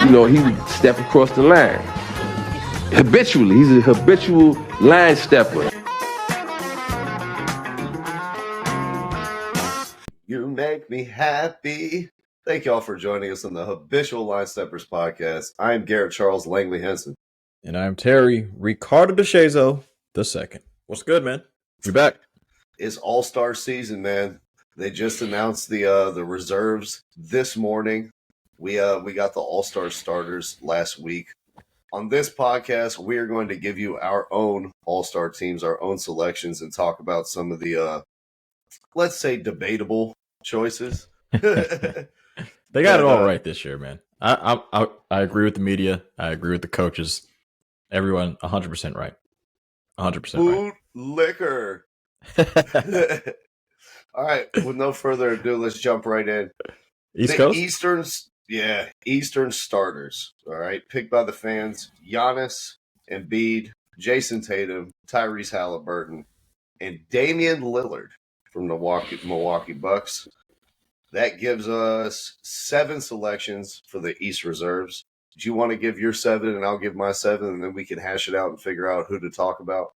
he would step across the line. Habitually, he's a habitual line stepper. You make me happy. Thank y'all for joining us on the Habitual Line Steppers podcast. I am Garrett Charles Langley Henson. And I'm Terry Ricardo DeShazo II. What's good, man? You back? It's All-Star season, man. They just announced the reserves this morning. We got the All-Star starters last week. On this podcast, we are going to give you our own All-Star teams, our own selections, and talk about some of the, let's say, debatable choices. They got it all right this year, man. I agree with the media. I agree with the coaches. Everyone, 100% right. 100% right. Liquor. All right. With no further ado, let's jump right in. East Coast? Eastern starters. All right. Picked by the fans. Giannis, Embiid, Jason Tatum, Tyrese Halliburton, and Damian Lillard from the Milwaukee Bucks. That gives us 7 selections for the East reserves. Do you want to give your 7 and I'll give my 7, and then we can hash it out and figure out who to talk about?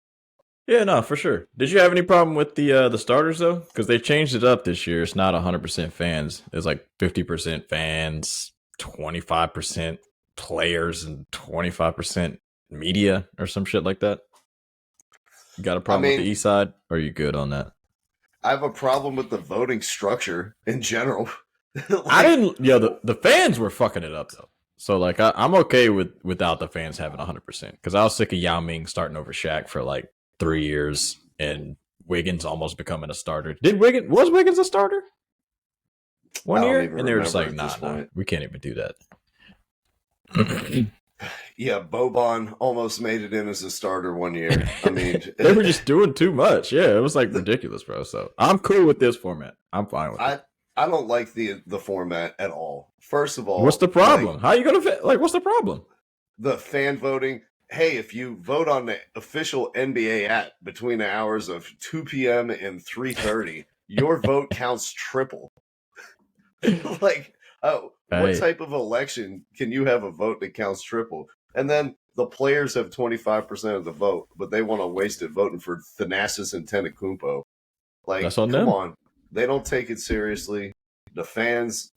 Yeah, no, for sure. Did you have any problem with the starters, though? Because they changed it up this year. It's not 100% fans. It's like 50% fans, 25% players, and 25% media or some shit like that. You got a problem with the East side? Or are you good on that? I have a problem with the voting structure in general. The fans were fucking it up, though. So, like, I'm okay without the fans having 100%. Because I was sick of Yao Ming starting over Shaq for, like, 3 years, and Wiggins almost becoming a starter. Was Wiggins a starter? 1 year? And they were just like, nah, we can't even do that. Yeah, Boban almost made it in as a starter 1 year. I mean, they were just doing too much. Yeah, it was like ridiculous, bro. So I'm cool with this format. I'm fine with it. I don't like the format at all. First of all, what's the problem? How are you gonna what's the problem? The fan voting. Hey, if you vote on the official NBA app between the hours of 2 p.m. and 3:30, your vote counts triple. What type of election can you have a vote that counts triple? And then the players have 25% of the vote, but they want to waste it voting for Thanasis and Antetokounmpo. Like, that's on come them. on. They don't take it seriously. The fans,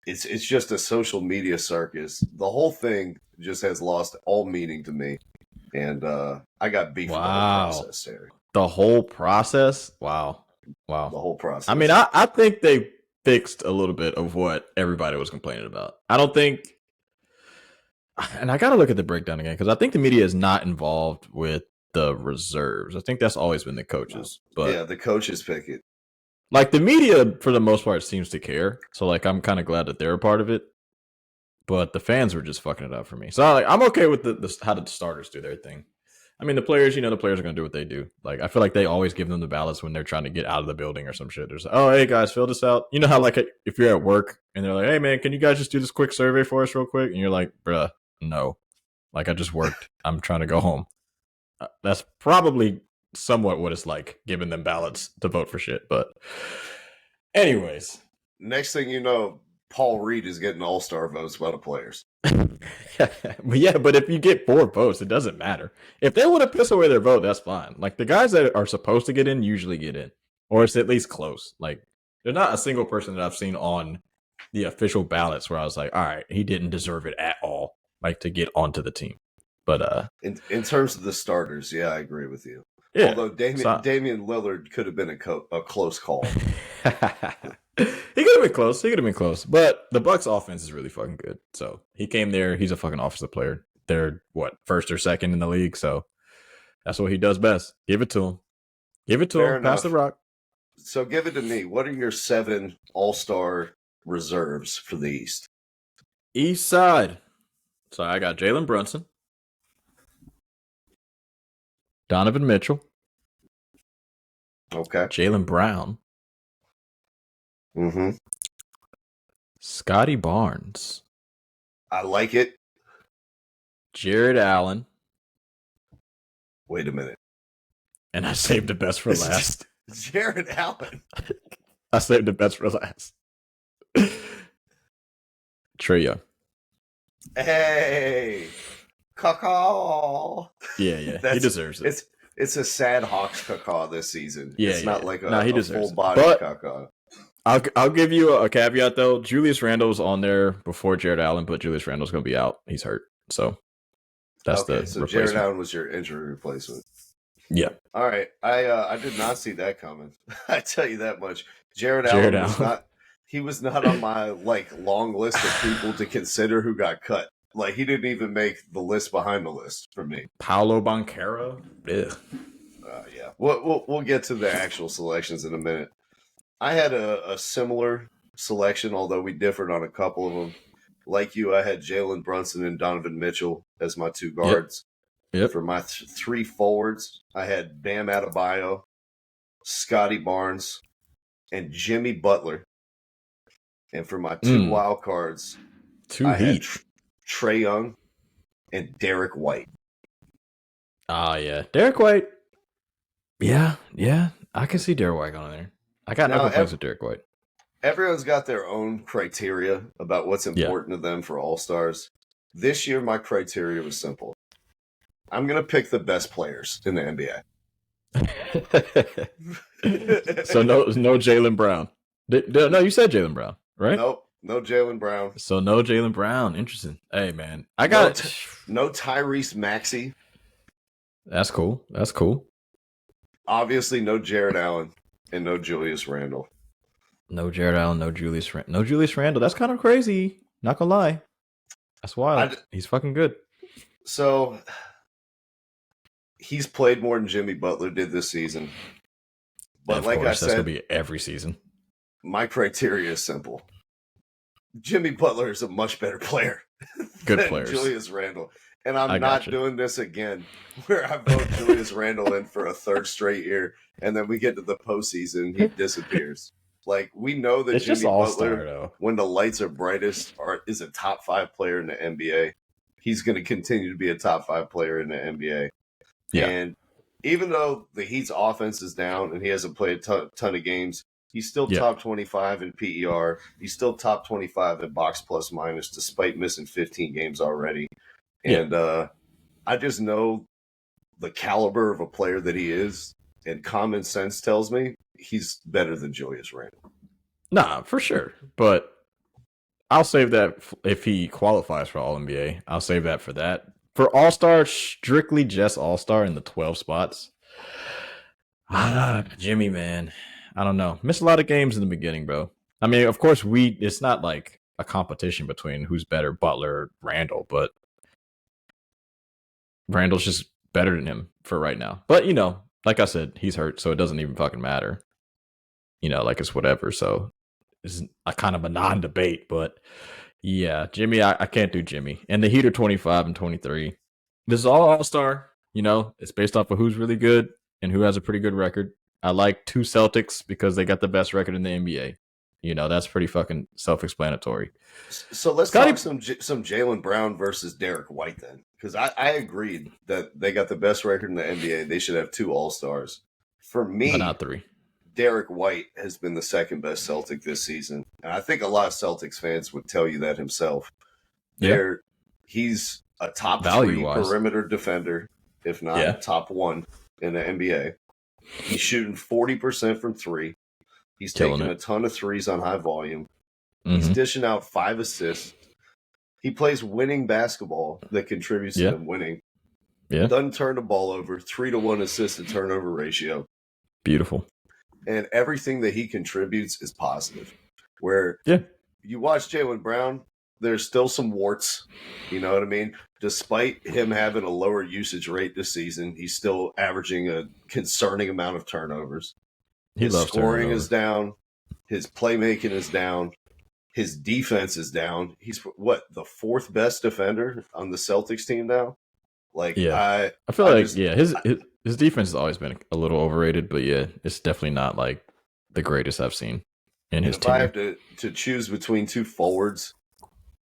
it's just a social media circus. The whole thing just has lost all meaning to me. And I got beef with the whole process, Terry. The whole process? Wow. The whole process. I mean, I think they fixed a little bit of what everybody was complaining about. I don't think, and I got to look at the breakdown again, because I think the media is not involved with the reserves. I think that's always been the coaches. But yeah, the coaches pick it. Like, the media, for the most part, seems to care. So, like, I'm kind of glad that they're a part of it. But the fans were just fucking it up for me. So, I'm okay with how the starters do their thing. I mean, the players are going to do what they do. Like, I feel like they always give them the ballots when they're trying to get out of the building or some shit. There's, oh, hey, guys, fill this out. You know how, like, if you're at work and they're like, hey, man, can you guys just do this quick survey for us real quick? And you're like, bruh, no. Like, I just worked. I'm trying to go home. That's probably somewhat what it's like, giving them ballots to vote for shit. But anyways, next thing you know, Paul Reed is getting all-star votes by the players. Yeah, but if you get 4 votes, it doesn't matter. If they want to piss away their vote, that's fine. Like, the guys that are supposed to get in usually get in, or it's at least close. Like, there's not a single person that I've seen on the official ballots where I was like, all right, he didn't deserve it at all, like, to get onto the team. But in terms of the starters, yeah, I agree with you. Yeah, although Damian Lillard could have been a close call. He could have been close. But the Bucks offense is really fucking good. So he came there. He's a fucking offensive player. They're first or second in the league. So that's what he does best. Give it to him. Fair enough. Pass the rock. So give it to me. What are your 7 all-star reserves for the East? East side. So I got Jalen Brunson, Donovan Mitchell. Okay. Jaylen Brown. Mm-hmm. Scotty Barnes. I like it. Jared Allen. Wait a minute. And I saved the best for last. Jared Allen. I saved the best for last. Trae Young. Hey, caw. Yeah, yeah, he That's deserves it. it's a sad Hawks caw this season. Yeah, It's yeah, not yeah. like No, he a deserves full it. body But caw. I'll give you a caveat though. Julius Randle's on there before Jared Allen, but Julius Randle's gonna be out. He's hurt, so that's Okay, the so Jared replacement. Allen was your injury replacement. Yeah, All right, I did not see that coming. I tell you that much. Jared Jared Allen was Allen. not. He was not on my like long list of people to consider who got cut. Like he didn't even make the list behind the list for me. Paolo Banchero. Yeah. Yeah, we'll get to the actual selections in a minute. I had a similar selection, although we differed on a couple of them. Like you, I had Jalen Brunson and Donovan Mitchell as my two Yep. guards. Yep. For my three forwards, I had Bam Adebayo, Scotty Barnes, and Jimmy Butler. And for my two wild cards, Two I had Heat. Trae Young and Derek White. Ah, yeah, Derek White. Yeah, yeah, I can see Derek White on there. I got no complaints with Derek White. Everyone's got their own criteria about what's important to them for All-Stars. This year, my criteria was simple. I'm going to pick the best players in the NBA. So no Jaylen Brown. No, you said Jaylen Brown, right? Nope, no Jaylen Brown. So no Jaylen Brown. Interesting. Hey man, I got no Tyrese Maxey. That's cool. That's cool. Obviously, no Jared Allen and no Julius Randle. No Jared Allen, no Julius Randle. That's kind of crazy. Not gonna lie. That's wild. He's fucking good. So he's played more than Jimmy Butler did this season. But like I said, that's gonna be every season. My criteria is simple. Jimmy Butler is a much better player Good than players. Julius Randle. And I'm not doing this again where I vote Julius Randle in for a third straight year and then we get to the postseason he disappears. Like we know that it's Jimmy Butler, though. when the lights are brightest, is a top 5 player in the NBA. He's going to continue to be a top 5 player in the NBA. Yeah. And even though the Heat's offense is down and he hasn't played a ton of games, he's still top 25 in PER. He's still top 25 in box plus minus, despite missing 15 games already. And I just know the caliber of a player that he is, and common sense tells me he's better than Julius Randle. Nah, for sure. But I'll save that if he qualifies for All-NBA. I'll save that for that. For All-Star, strictly just All-Star in the 12 spots. Jimmy, man. I don't know. Missed a lot of games in the beginning, bro. I mean, of course, it's not like a competition between who's better, Butler or Randle, but Randle's just better than him for right now. But, like I said, he's hurt, so it doesn't even fucking matter. Like it's whatever. So it's a kind of a non-debate, but yeah, Jimmy, I can't do Jimmy. And the Heat are 25 and 23. This is all-star. It's based off of who's really good and who has a pretty good record. I like 2 Celtics because they got the best record in the NBA. That's pretty fucking self-explanatory. So let's talk some Jaylen Brown versus Derek White then. Because I agreed that they got the best record in the NBA. They should have 2 All-Stars. For me, but not 3. Derek White has been the second best Celtic this season. And I think a lot of Celtics fans would tell you that himself. Yeah. He's a top value-wise 3 perimeter defender, if not top 1 in the NBA. He's shooting 40% from 3. He's taking a ton of threes on high volume. He's dishing out 5 assists. He plays winning basketball that contributes to him winning. Yeah. Doesn't turn the ball over. 3-to-1 assist to turnover ratio. Beautiful. And everything that he contributes is positive. Where you watch Jaylen Brown, there's still some warts. You know what I mean? Despite him having a lower usage rate this season, he's still averaging a concerning amount of turnovers. His scoring is down. His playmaking is down. His defense is down. He's the 4th best defender on the Celtics team now. I feel his defense has always been a little overrated, but it's definitely not like the greatest I've seen in his team. If I have to choose between 2 forwards,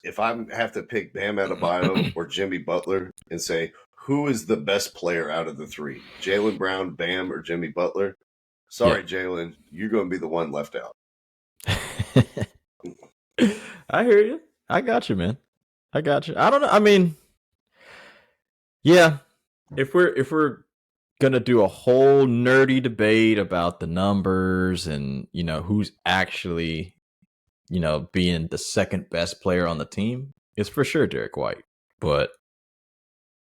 if I have to pick Bam Adebayo or Jimmy Butler and say who is the best player out of the 3, Jaylen Brown, Bam, or Jimmy Butler? Sorry, Jaylen, you're going to be the one left out. I hear you. I got you, man. I got you. I don't know. I mean, yeah. If we're gonna do a whole nerdy debate about the numbers and who's actually being the second best player on the team, it's for sure Derek White. But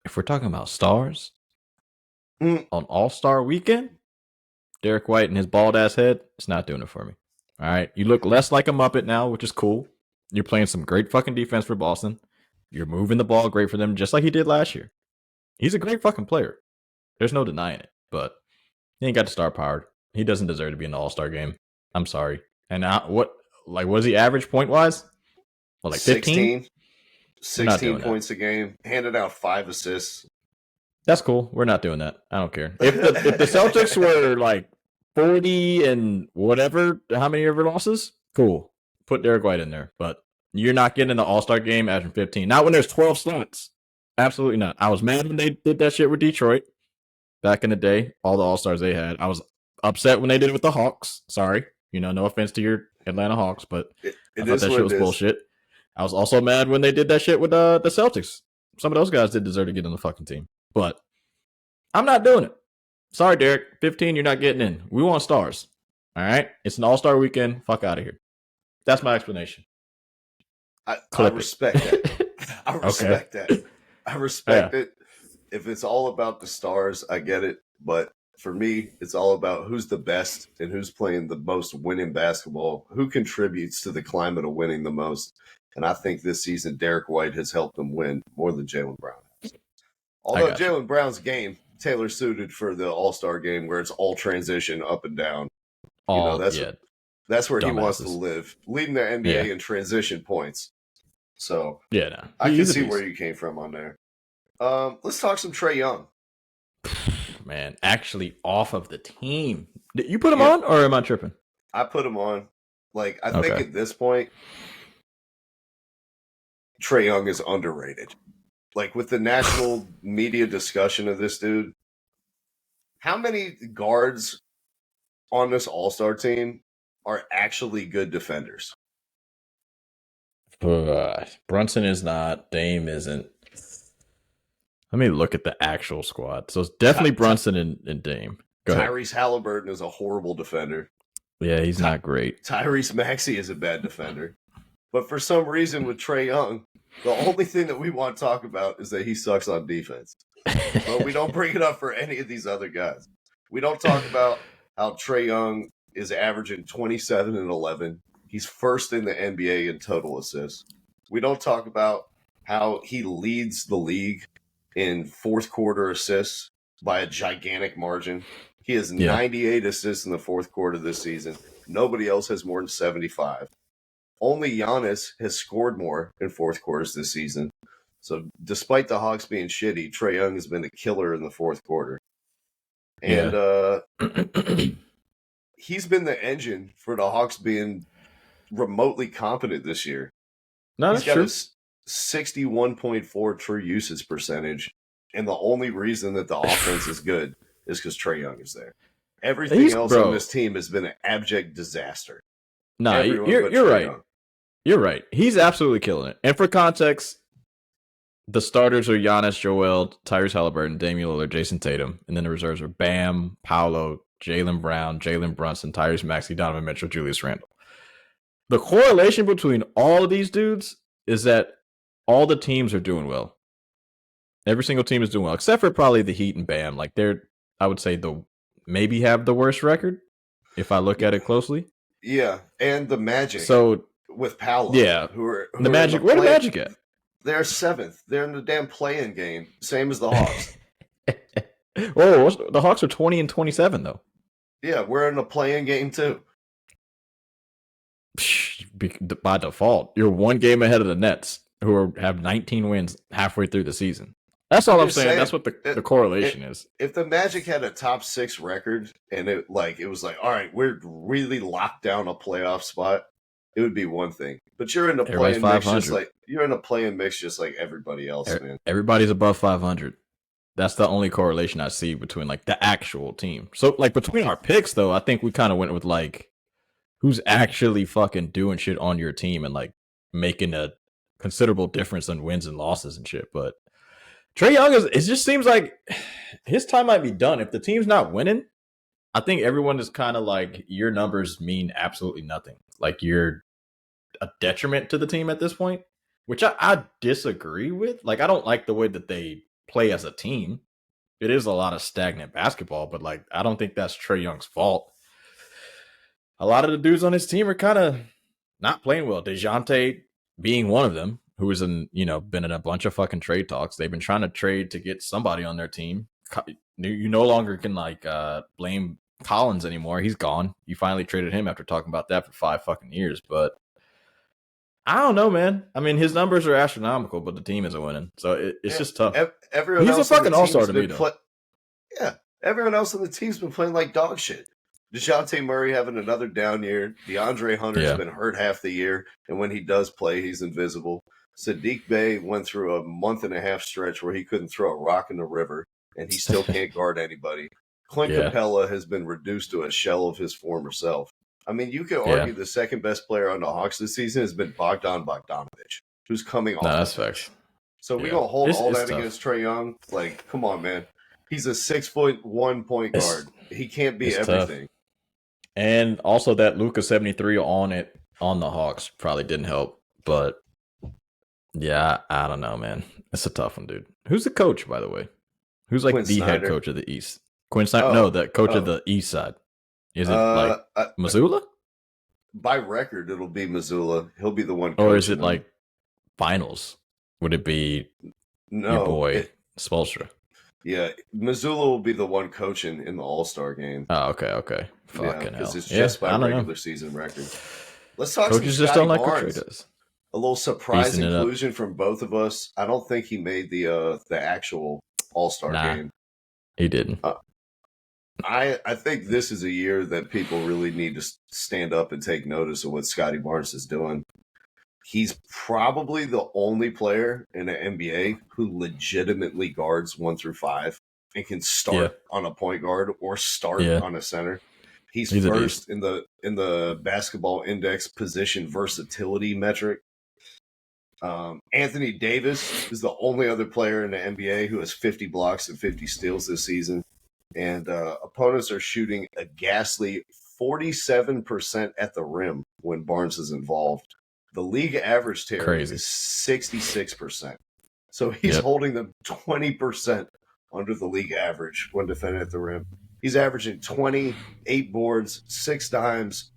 if we're talking about stars on All-Star Weekend, Derek White and his bald ass head, it's not doing it for me. All right, you look less like a Muppet now, which is cool. You're playing some great fucking defense for Boston. You're moving the ball great for them, just like he did last year. He's a great fucking player. There's no denying it, but he ain't got the star power. He doesn't deserve to be in the All-Star game. I'm sorry. And what was he average point wise? Well, like 15? 16 points a game. Handed out 5 assists. That's cool. We're not doing that. I don't care. If the Celtics were like 40 and whatever, how many of their losses? Cool. Put Derek White in there. But you're not getting in the All-Star game averaging 15. Not when there's 12 slots. Absolutely not. I was mad when they did that shit with Detroit back in the day. All the All-Stars they had. I was upset when they did it with the Hawks. Sorry. No offense to your Atlanta Hawks, but I thought that shit was bullshit. I was also mad when they did that shit with the Celtics. Some of those guys did deserve to get on the fucking team. But I'm not doing it. Sorry, Derek. 15, you're not getting in. We want stars. All right? It's an All-Star weekend. Fuck out of here. That's my explanation. I respect that. I respect that. I respect it. If it's all about the stars, I get it. But for me, it's all about who's the best and who's playing the most winning basketball, who contributes to the climate of winning the most. And I think this season, Derek White has helped them win more than Jaylen Brown has. Although Jaylen Brown's game, tailor suited for the All-Star game where it's all transition up and down. That's where he wants to live, leading the NBA in transition points. So I can see where you came from on there. Let's talk some Trae Young. Man, actually off of the team. Did you put him on, or am I tripping? I put him on. Like, I think at this point, Trae Young is underrated. Like, with the national media discussion of this dude, how many guards on this All-Star team are actually good defenders? Brunson is not. Dame isn't. Let me look at the actual squad. So it's definitely Brunson and Dame. Go ahead. Tyrese Halliburton is a horrible defender. Yeah, he's not great. Tyrese Maxey is a bad defender. But for some reason with Trae Young, the only thing that we want to talk about is that he sucks on defense. But we don't bring it up for any of these other guys. We don't talk about how Trae Young is averaging 27 and 11. He's first in the NBA in total assists. We don't talk about how he leads the league in fourth quarter assists by a gigantic margin. He has 98 assists in the fourth quarter this season. Nobody else has more than 75. Only Giannis has scored more in fourth quarters this season. So despite the Hawks being shitty, Trae Young has been a killer in the fourth quarter. And he's been the engine for the Hawks being remotely competent this year. No, he's got a 61.4 true usage percentage, and the only reason that the offense is good is because Trae Young is there. Everything else on this team has been an abject disaster. No, you're right. Young. You're right. He's absolutely killing it. And for context, the starters are Giannis, Joel, Tyrese Halliburton, Damian Lillard, Jason Tatum, and then the reserves are Bam, Paolo, Jaylen Brown, Jalen Brunson, Tyrese Maxey, Donovan Mitchell, Julius Randle. The correlation between all of these dudes is that all the teams are doing well. Every single team is doing well, except for probably the Heat and Bam. Like I would say maybe have the worst record if I look at it closely. Yeah, and the Magic. So with Paolo, who the Magic. Where the Magic at? They're 7th. They're in the damn play-in game, same as the Hawks. The Hawks are 20 and 27 though. Yeah, we're in a play-in game too. By default, you're one game ahead of the Nets, who have 19 wins halfway through the season. That's all I'm saying. That's what the correlation is. If the Magic had a top 6 record and it was like, all right, we're really locked down a playoff spot, it would be one thing. But you're in a play-in mix just like everybody else, man. Everybody's above 500. That's the only correlation I see between like the actual team. So like between our picks though, I think we kind of went with like who's actually fucking doing shit on your team and like making a considerable difference in wins and losses and shit. But Trae Young it just seems like his time might be done. If the team's not winning, I think everyone is kind of like, your numbers mean absolutely nothing. Like, you're a detriment to the team at this point, which I disagree with. Like, I don't like the way that they play as a team. It is a lot of stagnant basketball, but like, I don't think that's Trae Young's fault. A lot of the dudes on his team are kind of not playing well. DeJounte being one of them, who is been in a bunch of fucking trade talks. They've been trying to trade to get somebody on their team. You no longer can blame Collins anymore. He's gone. You finally traded him after talking about that for 5 fucking years. But I don't know, man. I mean, his numbers are astronomical, but the team isn't winning. So it's just tough. He's a fucking all-star to me, though. Yeah. Everyone else on the team's been playing like dog shit. DeJounte Murray having another down year. DeAndre Hunter's been hurt half the year, and when he does play, he's invisible. Sadiq Bey went through a month-and-a-half stretch where he couldn't throw a rock in the river, and he still can't guard anybody. Clint Capella has been reduced to a shell of his former self. I mean, you could argue the second best player on the Hawks this season has been Bogdan Bogdanovic, who's coming off. That's facts. So we gonna hold all that against Trae Young? Like, come on, man. He's a 6'1" point guard. He can't be everything. Tough. And also that Luka 73 on the Hawks probably didn't help. But yeah, I don't know, man. It's a tough one, dude. Who's the coach, by the way? Who's like the head coach of the East? Quinn Snyder? No, the coach of the East side. Is it Missoula? By record, it'll be Missoula. He'll be the one coaching. Or is it like finals? Would it be your boy Spoelstra? Yeah, Missoula will be the one coaching in the All-Star game. Oh, okay. Fucking hell. Because it's just by regular season record. Let's talk Coaches some just don't like Barnes. what Trey does. A little surprise inclusion from both of us. I don't think he made the actual All-Star game. He didn't. I think this is a year that people really need to stand up and take notice of what Scotty Barnes is doing. He's probably the only player in the NBA who legitimately guards 1 through 5 and can start on a point guard or start on a center. He's first in the basketball index position versatility metric. Anthony Davis is the only other player in the NBA who has 50 blocks and 50 steals this season. And opponents are shooting a ghastly 47% at the rim when Barnes is involved. The league average, Terry, is 66%. So he's holding them 20% under the league average when defending at the rim. He's averaging 28 boards, 6 dimes,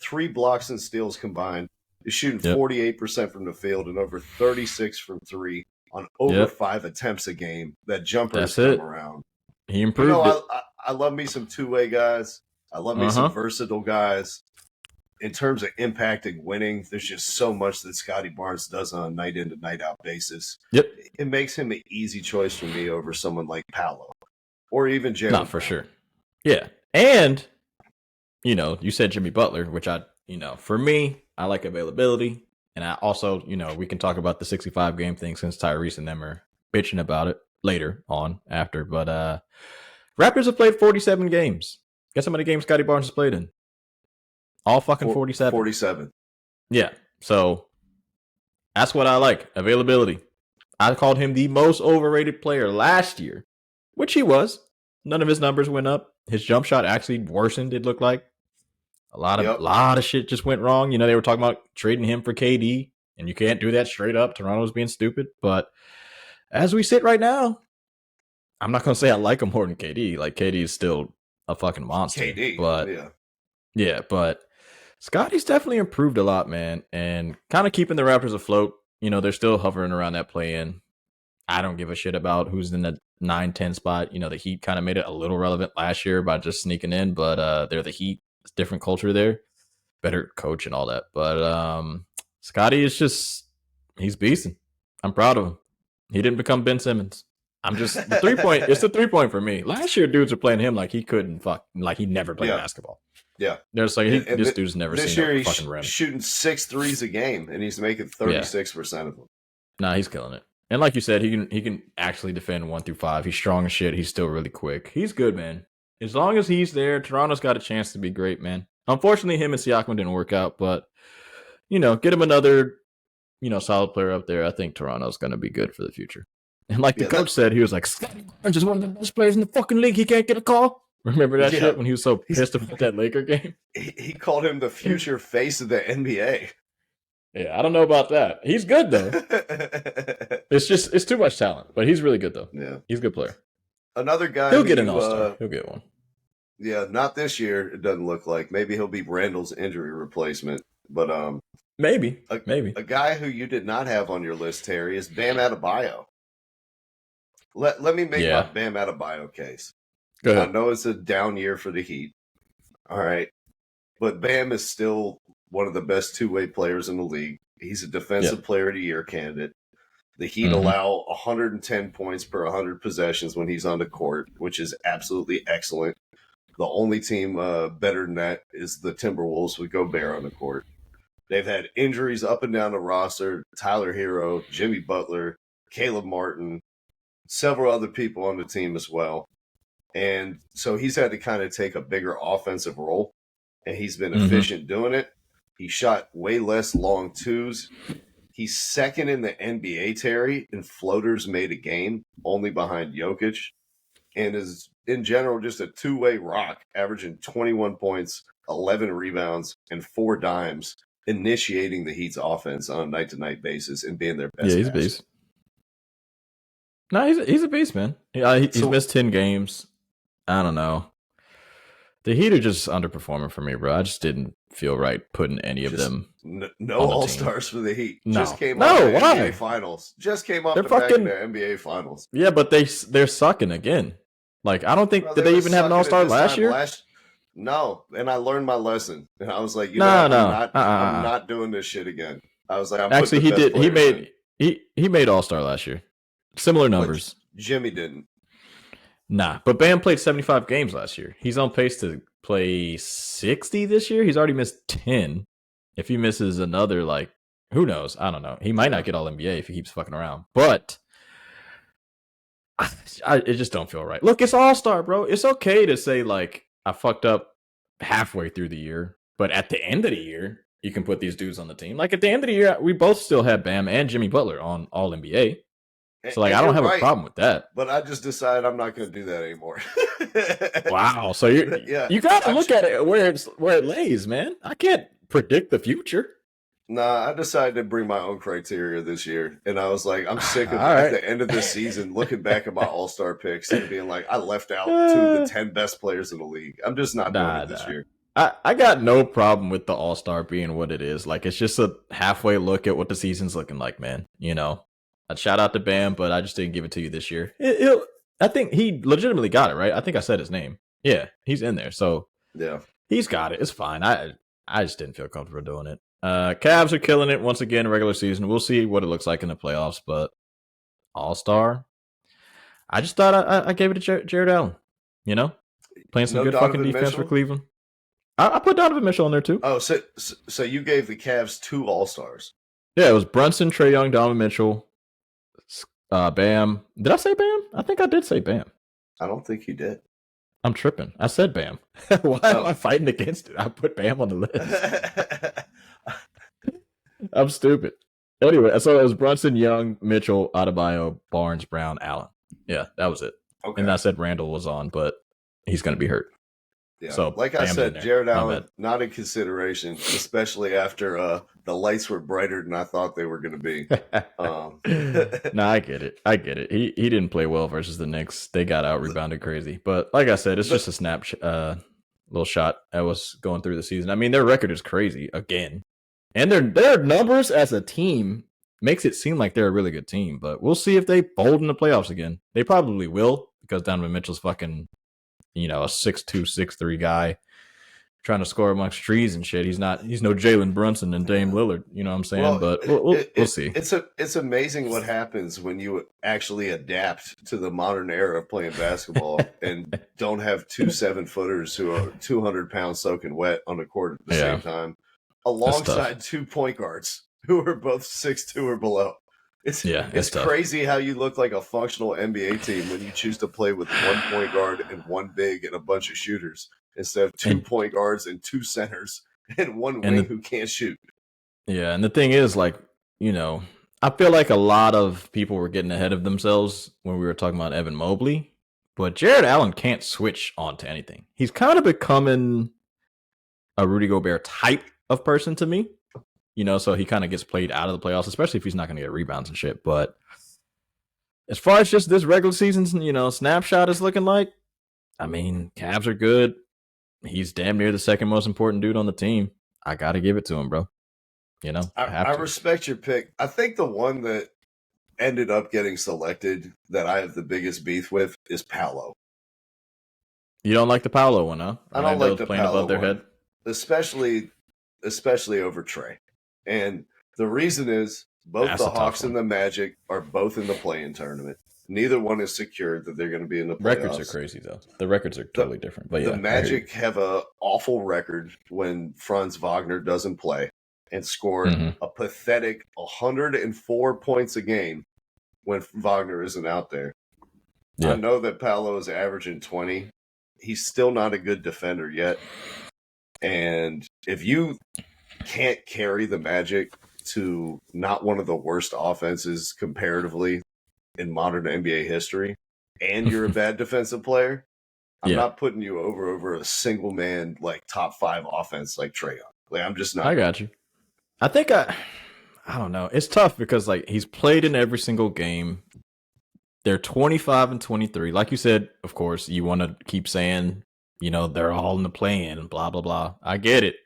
3 blocks and steals combined. He's shooting 48% from the field and over 36 from 3 on over 5 attempts a game. That jumpers come around. He improved. I love me some two-way guys. I love me some versatile guys. In terms of impacting winning, there's just so much that Scotty Barnes does on a night-in to night-out basis. Yep. It makes him an easy choice for me over someone like Paolo or even Jalen. Not for sure. Yeah. And, you said Jimmy Butler, which for me, I like availability. And I also, we can talk about the 65-game thing since Tyrese and them are bitching about it later on after. But Raptors have played 47 games. Guess how many games Scotty Barnes has played in? All fucking 47. 47. Yeah. So that's what I like. Availability. I called him the most overrated player last year, which he was. None of his numbers went up. His jump shot actually worsened, it looked like. A lot of shit just went wrong. They were talking about trading him for KD, and you can't do that straight up. Toronto's being stupid. But as we sit right now, I'm not going to say I like him more than KD. Like, KD is still a fucking monster. KD, but but Scotty's definitely improved a lot, man, and kind of keeping the Raptors afloat. They're still hovering around that play-in. I don't give a shit about who's in the 9-10 spot. The Heat kind of made it a little relevant last year by just sneaking in, but they're the Heat. It's different culture there. Better coach and all that. But Scotty is he's beasting. I'm proud of him. He didn't become Ben Simmons. I'm just, the 3-point, it's the 3-point for me. Last year, dudes are playing him like he couldn't like he never played basketball. Yeah. There's like, this dude's never seen a fucking rim. He's shooting 6 threes a game, and he's making 36% of them. Nah, he's killing it. And like you said, he can actually defend 1 through 5. He's strong as shit. He's still really quick. He's good, man. As long as he's there, Toronto's got a chance to be great, man. Unfortunately, him and Siakam didn't work out, but, get him another solid player up there. I think Toronto's going to be good for the future. And like the Yeah, coach said, he was like, Scotty Barnes is one of the best players in the fucking league. He can't get a call. Remember that shit when he was so pissed about that Laker game? He called him the future face of the NBA. Yeah, I don't know about that. He's good though. It's too much talent, but he's really good though. Yeah, he's a good player. Another guy. He'll get an All-Star. He'll get one. Yeah, not this year. It doesn't look like. Maybe he'll be Randall's injury replacement. But maybe a guy who you did not have on your list, Terry, is Bam Adebayo. Let me make my Bam Adebayo case. Go ahead. I know it's a down year for the Heat. All right. But Bam is still one of the best two-way players in the league. He's a defensive player of the year candidate. The Heat allow 110 points per 100 possessions when he's on the court, which is absolutely excellent. The only team better than that is the Timberwolves with Gobert on the court. They've had injuries up and down the roster. Tyler Hero, Jimmy Butler, Caleb Martin, several other people on the team as well. And so he's had to kind of take a bigger offensive role, and he's been efficient doing it. He shot way less long twos. He's second in the NBA, Terry, in floaters made a game, only behind Jokic, and is, in general, just a two-way rock, averaging 21 points, 11 rebounds, and 4 dimes, initiating the Heat's offense on a night-to-night basis and being their best. Yeah, he's a beast. No, he's a beast, man. He's missed 10 games. I don't know. The Heat are just underperforming for me, bro. I just didn't feel right putting any of them. No All-Stars for the Heat. No. Just came off the why? NBA Finals. Just came off the back of the NBA Finals. Yeah, but they're sucking again. Like, I don't think, did they even have an All-Star last year? No, and I learned my lesson. And I was like, I'm not doing this shit again. I was like, actually, he did. He made All-Star last year. Similar numbers. Jimmy didn't. Nah, but Bam played 75 games last year. He's on pace to play 60 this year. He's already missed 10. If he misses another, like, who knows? I don't know. He might not get all NBA if he keeps fucking around. But it just don't feel right. Look, it's All-Star, bro. It's okay to say, like, I fucked up halfway through the year. But at the end of the year, you can put these dudes on the team. Like, at the end of the year, we both still had Bam and Jimmy Butler on All NBA. So, like, I don't have a problem with that. But I just decided I'm not going to do that anymore. Wow. So you got to look at it where it lays, man. I can't predict the future. Nah, I decided to bring my own criteria this year. And I was like, I'm sick of at the end of this season looking back at my All-Star picks and being like, I left out 2 of the 10 best players in the league. I'm just not doing it this year. I got no problem with the All-Star being what it is. Like, it's just a halfway look at what the season's looking like, man. You know? I'd shout out to Bam, but I just didn't give it to you this year. I think he legitimately got it, right? I think I said his name. Yeah, he's in there. So yeah, he's got it. It's fine. I just didn't feel comfortable doing it. Cavs are killing it once again in regular season. We'll see what it looks like in the playoffs, but All-Star, I just thought I gave it to Jared Allen. You know, playing some good fucking defense for Cleveland. I put Donovan Mitchell in there too. Oh, so you gave the Cavs 2 All-Stars? Yeah, it was Brunson, Trae Young, Donovan Mitchell. Bam. Did I say Bam? I think I did say Bam. I don't think you did. I'm tripping. I said Bam. Why am I fighting against it? I put Bam on the list. I'm stupid. Anyway, so it was Brunson, Young, Mitchell, Adebayo, Barnes, Brown, Allen. Yeah, that was it. Okay. And I said Randall was on, but he's going to be hurt. Yeah, so like I said, Jared Allen not in consideration, especially after the lights were brighter than I thought they were going to be. No, I get it. He didn't play well versus the Knicks. They got out rebounded crazy. But like I said, it's just a snap little shot that was going through the season. I mean, their record is crazy again, and their numbers as a team makes it seem like they're a really good team. But we'll see if they fold in the playoffs again. They probably will because Donovan Mitchell's fucking, a 6'2", 6'3" guy trying to score amongst trees and shit. He's no Jalen Brunson and Dame Lillard. You know what I'm saying? Well, but we'll see. It's amazing what happens when you actually adapt to the modern era of playing basketball and don't have 2 7-footers who are 200 pounds soaking wet on the court at the same time, alongside 2 point guards who are both 6'2" or below. It's crazy how you look like a functional NBA team when you choose to play with 1 point guard and 1 big and a bunch of shooters instead of 2 point guards and 2 centers and 1 wing who can't shoot. Yeah, and the thing is, like, you know, I feel like a lot of people were getting ahead of themselves when we were talking about Evan Mobley, but Jared Allen can't switch onto anything. He's kind of becoming a Rudy Gobert type of person to me, so he kind of gets played out of the playoffs, especially if he's not going to get rebounds and shit. But as far as just this regular season's, snapshot is looking like, I mean, Cavs are good. He's damn near the second most important dude on the team. I got to give it to him, bro. I respect your pick. I think the one that ended up getting selected that I have the biggest beef with is Paolo. You don't like the Paolo one, huh? I don't like the playing Paolo above their one, head, especially over Trey. And the reason is both That's the a tough Hawks one. and the Magic are both in the play-in tournament. Neither one is secured that they're going to be in the playoffs. Records are crazy though. The records are totally different. But yeah, the Magic have a awful record when Franz Wagner doesn't play, and scored a pathetic 104 points a game when Wagner isn't out there. Yeah. I know that Paolo is averaging 20. He's still not a good defender yet. And if you can't carry the Magic to not one of the worst offenses comparatively in modern NBA history, and you're a bad defensive player, I'm not putting you over a single man like top 5 offense like Trae Young. Like, I'm just not. I got you. I think I don't know. It's tough because like he's played in every single game. They're 25 and 23. Like you said, of course, you want to keep saying, they're all in the play-in and blah, blah, blah. I get it.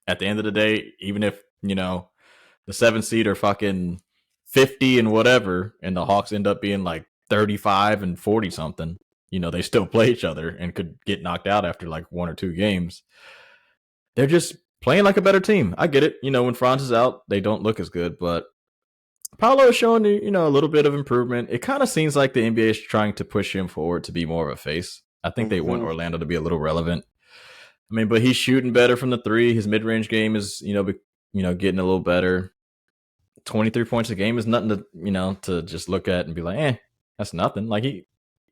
At the end of the day, even if, the 7 seed are fucking 50 and whatever, and the Hawks end up being like 35 and 40 something, they still play each other and could get knocked out after like 1 or 2 games. They're just playing like a better team. I get it. When Franz is out, they don't look as good, but Paolo is showing, a little bit of improvement. It kind of seems like the NBA is trying to push him forward to be more of a face. I think they want Orlando to be a little relevant. I mean, but he's shooting better from the 3. His mid-range game is, getting a little better. 23 points a game is nothing to, to just look at and be like, that's nothing. Like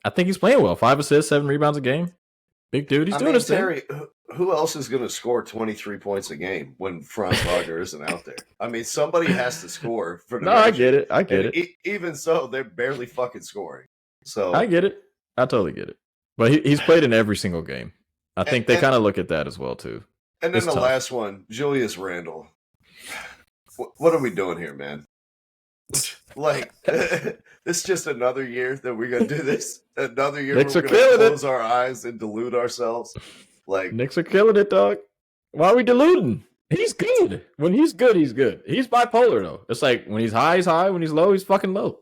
I think he's playing well. 5 assists, 7 rebounds a game. Big dude. He's doing his thing. Who else is going to score 23 points a game when Franz Wagner isn't out there? I mean, somebody has to score for the Magic. I get it. Even so, they're barely fucking scoring. So I get it. I totally get it. But he's played in every single game. I think they kind of look at that as well, too. And then last one, Julius Randle. What are we doing here, man? Like, this is just another year that we're going to do this. Another year Knicks we're going to close our eyes and delude ourselves. Like, Knicks are killing it, dog. Why are we deluding? He's good. When he's good, he's good. He's bipolar, though. It's like when he's high, he's high. When he's low, he's fucking low.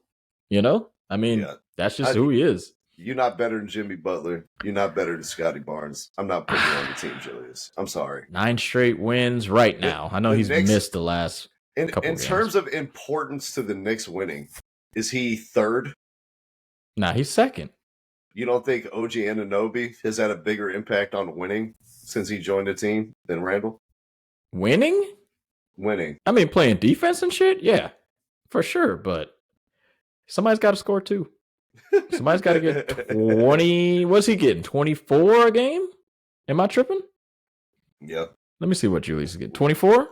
I mean, that's just who he is. You're not better than Jimmy Butler. You're not better than Scotty Barnes. I'm not putting you on the team, Julius. I'm sorry. 9 straight wins right now. I know he's missed the last couple games. In terms of importance to the Knicks winning, is he third? Nah, he's second. You don't think OG Anunoby has had a bigger impact on winning since he joined the team than Randall? Winning? I mean, playing defense and shit? Yeah, for sure. But somebody's got to score too. Somebody's got to get 20. What's he getting? 24 a game? Am I tripping? Yep. Let me see what Julius is getting. 24?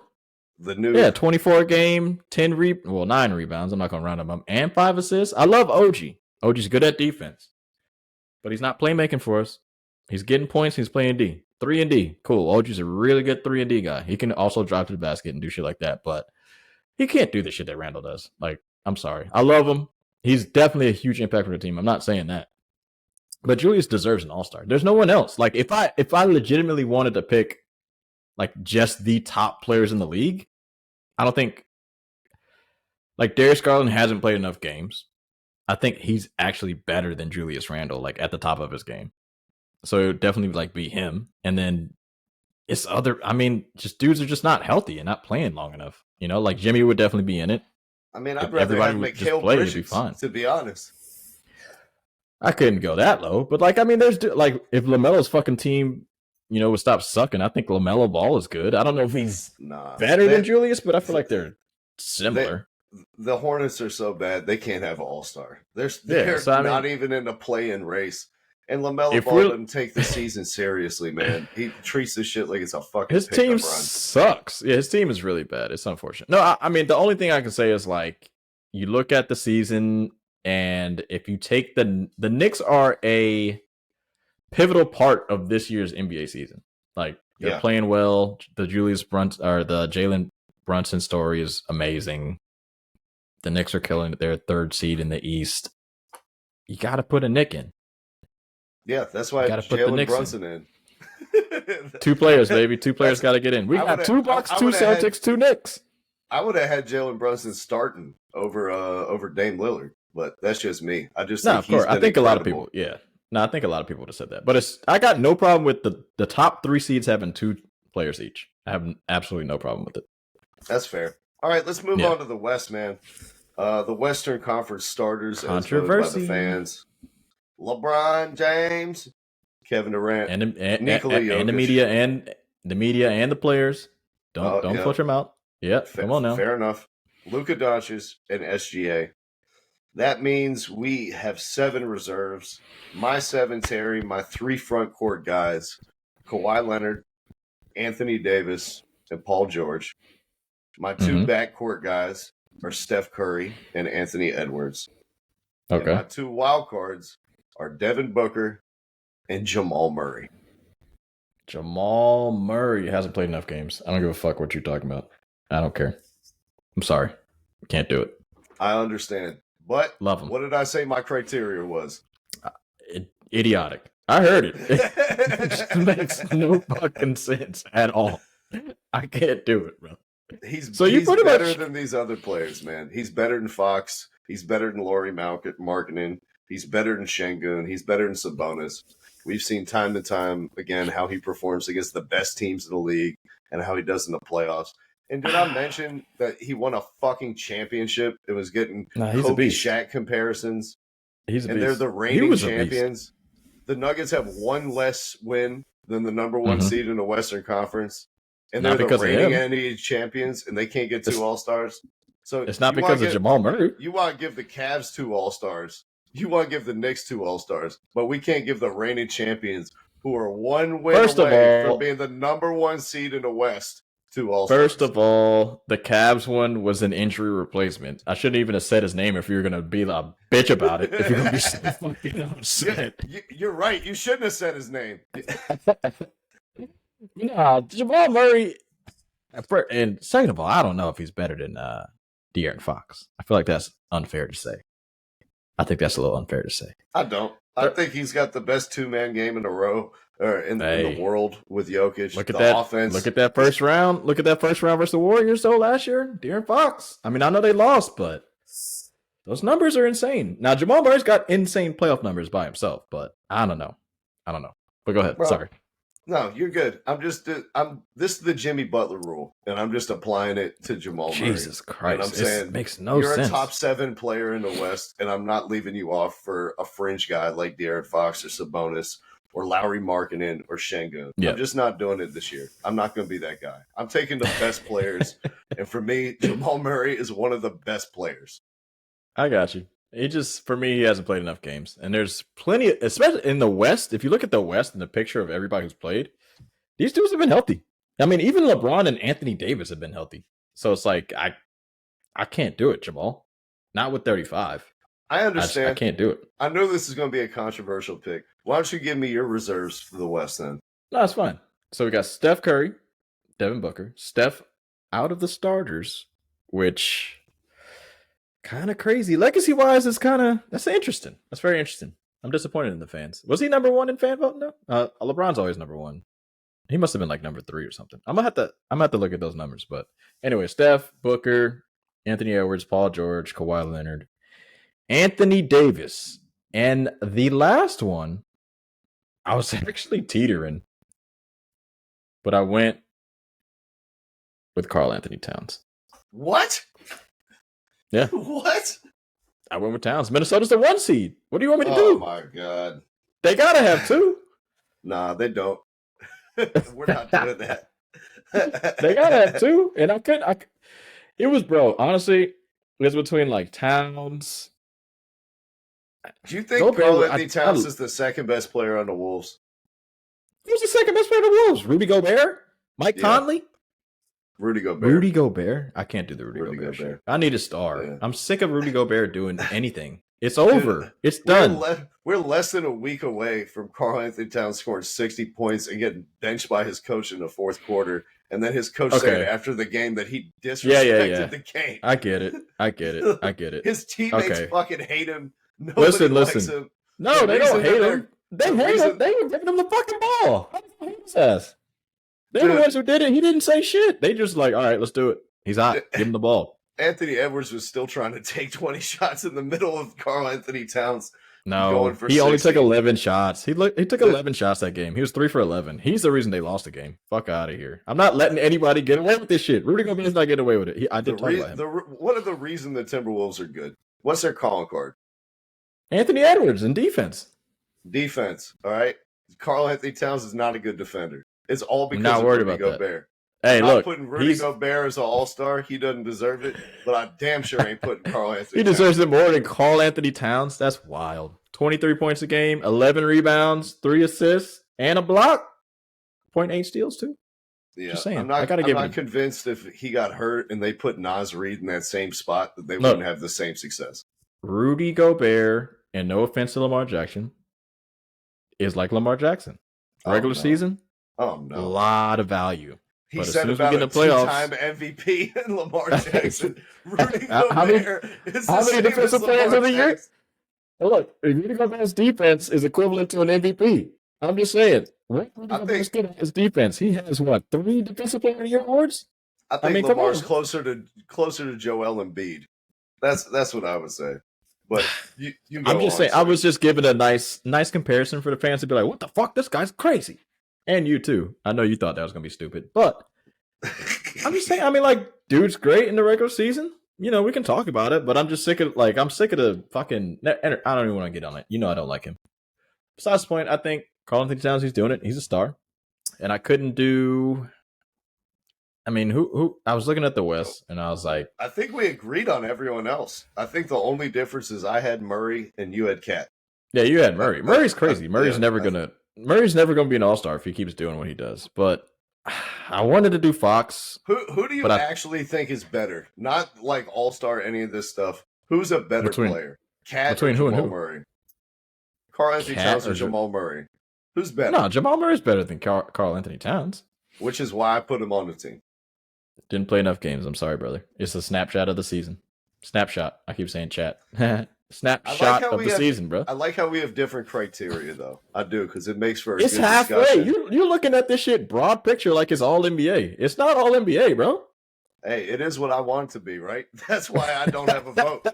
24 a game, 9 rebounds. I'm not going to round them up. And 5 assists. I love OG. OG's good at defense. But he's not playmaking for us. He's getting points. He's playing D. 3 and D. Cool. OG's a really good 3 and D guy. He can also drive to the basket and do shit like that. But he can't do the shit that Randall does. Like, I'm sorry. I love him. He's definitely a huge impact for the team. I'm not saying that. But Julius deserves an all-star. There's no one else. Like, if I legitimately wanted to pick like just the top players in the league, I don't think like Darius Garland hasn't played enough games. I think he's actually better than Julius Randle, like at the top of his game. So it would definitely like be him. And then it's just dudes are just not healthy and not playing long enough. Like Jimmy would definitely be in it. I mean, I'd rather have Mikal Bridges, to be honest. I couldn't go that low, but like, I mean, there's like if LaMelo's fucking team, would stop sucking, I think LaMelo Ball is good. I don't know if he's better than Julius, but I feel like they're similar. The Hornets are so bad they can't have an all-star. They're not even in a play-in race. And LaMelo If Ball we're- doesn't take the season seriously, man. He treats this shit like it's a fucking His pickup team run. sucks. Yeah, his team is really bad. It's unfortunate. No, I mean the only thing I can say is like you look at the season, and if you take the Knicks are a pivotal part of this year's NBA season. Like they're playing well. The Jalen Brunson story is amazing. The Knicks are killing it. They're third seed in the East. You got to put a Nick in. Yeah, that's why Jalen Brunson in. 2 players, baby. 2 players got to get in. We got 2 Bucks, 2 Celtics, 2 Knicks. I would have had Jalen Brunson starting over Dame Lillard, but that's just me. I just think he's been incredible. A lot of people, yeah. No, I think a lot of people would have said that. But I got no problem with the top 3 seeds having 2 players each. I have absolutely no problem with it. That's fair. All right, let's move on to the West, man. The Western Conference starters as voted by the fans. LeBron James, Kevin Durant, and the media and the players. Don't filter them out. Yeah, come on now. Fair enough. Luka Doncic and SGA. That means we have 7 reserves. My 7, Terry. My 3 front court guys: Kawhi Leonard, Anthony Davis, and Paul George. My 2 backcourt guys are Steph Curry and Anthony Edwards. Okay. And my 2 wild cards are Devin Booker and Jamal Murray. Jamal Murray hasn't played enough games. I don't give a fuck what you're talking about. I don't care. I'm sorry. Can't do it. I understand. But love him. What did I say my criteria was? Idiotic. I heard it. It just makes no fucking sense at all. I can't do it, bro. He's better than these other players, man. He's better than Fox. He's better than Lauri Markkanen. He's better than Şengün. He's better than Sabonis. We've seen time to time, again, how he performs against the best teams in the league and how he does in the playoffs. And did I mention that he won a fucking championship? It was getting Kobe Shaq comparisons. He's a and beast. They're the reigning champions. The Nuggets have 1 less win than the number 1 seed in the Western Conference. And they're the reigning NBA champions, and they can't get 2 All-Stars. So it's not because of Jamal Murray. You want to give the Cavs 2 All-Stars. You want to give the Knicks 2 All-Stars. But we can't give the reigning champions, who are 1 win away from being the number 1 seed in the West, 2 All-Stars. First of all, the Cavs one was an injury replacement. I shouldn't even have said his name if you're going to be a bitch about it. If you're going to be so fucking upset. You're right. You shouldn't have said his name. Nah, Jamal Murray. And second of all, I don't know if he's better than De'Aaron Fox. I feel like that's unfair to say. I think that's a little unfair to say. I don't. I think he's got the best 2-man game in a row in the world with Jokic. Look at that offense. Look at that first round. Look at that first round versus the Warriors though last year. De'Aaron Fox. I mean, I know they lost, but those numbers are insane. Now Jamal Murray's got insane playoff numbers by himself, but I don't know. But go ahead. Bro, sorry. No, you're good. This is the Jimmy Butler rule, and I'm just applying it to Jamal Murray. Jesus Christ. And I'm saying, it makes no sense. You're a top 7 player in the West, and I'm not leaving you off for a fringe guy like De'Aaron Fox or Sabonis or Lauri Markkanen or Şengün. Yeah. I'm just not doing it this year. I'm not going to be that guy. I'm taking the best players, and for me, Jamal Murray is one of the best players. I got you. For me, he hasn't played enough games. And there's plenty, especially in the West. If you look at the West and the picture of everybody who's played, these dudes have been healthy. I mean, even LeBron and Anthony Davis have been healthy. So it's like, I can't do it, Jamal. Not with 35. I understand. I can't do it. I know this is going to be a controversial pick. Why don't you give me your reserves for the West then? No, that's fine. So we got Steph Curry, Devin Booker, Steph out of the starters, which... kind of crazy. Legacy-wise, that's interesting. That's very interesting. I'm disappointed in the fans. Was he number 1 in fan voting though? LeBron's always number 1. He must have been like number 3 or something. I'm gonna have to look at those numbers. But anyway, Steph, Booker, Anthony Edwards, Paul George, Kawhi Leonard, Anthony Davis, and the last one, I was actually teetering, but I went with Karl Anthony Towns. What? Yeah. What? I went with Towns. Minnesota's the 1 seed. What do you want me to do? Oh my God. They gotta have 2. Nah, they don't. We're not doing that. They gotta have 2. And it was, bro, honestly, it was between like Towns Do you think Gobert, Karl Anthony Towns is the second best player on the Wolves? Who's the second best player on the Wolves? Rudy Gobert? Mike Conley? Rudy Gobert. Rudy Gobert? I can't do the Rudy Gobert shit. I need a star. Yeah. I'm sick of Rudy Gobert doing anything. It's over. Dude, it's done. We're less than a week away from Karl Anthony Towns scoring 60 points and getting benched by his coach in the fourth quarter. And then his coach said after the game that he disrespected the game. I get it. His teammates fucking hate him. Nobody likes him. No, they don't hate him. They hate him. They were giving him the fucking ball. How does he hate his ass? They're the ones who did it. He didn't say shit. They just like, all right, let's do it. He's hot. Give him the ball. Anthony Edwards was still trying to take 20 shots in the middle of Karl Anthony Towns. No, he only took 11 shots. He took 11 shots that game. He was 3 for 11. He's the reason they lost the game. Fuck out of here. I'm not letting anybody get away with this shit. Rudy Gobert's not getting away with it. I did talk about him. What are the reason the Timberwolves are good? What's their calling card? Anthony Edwards in defense. Defense, all right? Karl Anthony Towns is not a good defender. It's all because of Rudy Gobert. Hey, look, putting Rudy Gobert as an all-star. He doesn't deserve it, but I damn sure ain't putting Karl Anthony. He deserves it more than Karl Anthony Towns. That's wild. 23 points a game, 11 rebounds, 3 assists, and a block. 0.8 steals too. Yeah, just saying. I'm not convinced if he got hurt and they put Naz Reid in that same spot that they wouldn't have the same success. Rudy Gobert, and no offense to Lamar Jackson, is like Lamar Jackson. Regular season, a lot of value. He said about a two-time MVP and Lamar Jackson. Rudy Gobert is how many defensive players of the year? Look, Rudy Gobert's defense is equivalent to an MVP. I'm just saying. Rudy Gobert's good at his defense. He has, 3 defensive player of the year awards? I think Lamar's closer to Joel Embiid. That's what I would say. But you go I'm just saying, I was just giving a nice comparison for the fans to be like, what the fuck? This guy's crazy. And you too. I know you thought that was going to be stupid. But I'm just saying, dude's great in the regular season. We can talk about it, but I'm just sick of the fucking. I don't even want to get on it. I don't like him. Besides the point, I think Karl Anthony Towns, he's doing it. He's a star. And I couldn't do. Who? I was looking at the West, and I was like, I think we agreed on everyone else. I think the only difference is I had Murray and you had Cat. Yeah, you had Murray. Murray's crazy. Murray's never gonna be an all-star if he keeps doing what he does. But I wanted to do Fox. Who do you actually think is better? Not like all-star, any of this stuff. Who's a better player? Cat or Jamal Murray? Karl Anthony Towns or Jamal Murray? Who's better? No, Jamal Murray's better than Karl Anthony Towns. Which is why I put him on the team. Didn't play enough games. I'm sorry, brother. It's a snapshot of the season. Snapshot. I keep saying chat. Snapshot of the season, bro. I like how we have different criteria, though. I do, because it makes for a it's good halfway. discussion. You're looking at this shit broad picture like it's all NBA. It's not all NBA, bro. Hey, it is what I want it to be, right? That's why I don't have a vote.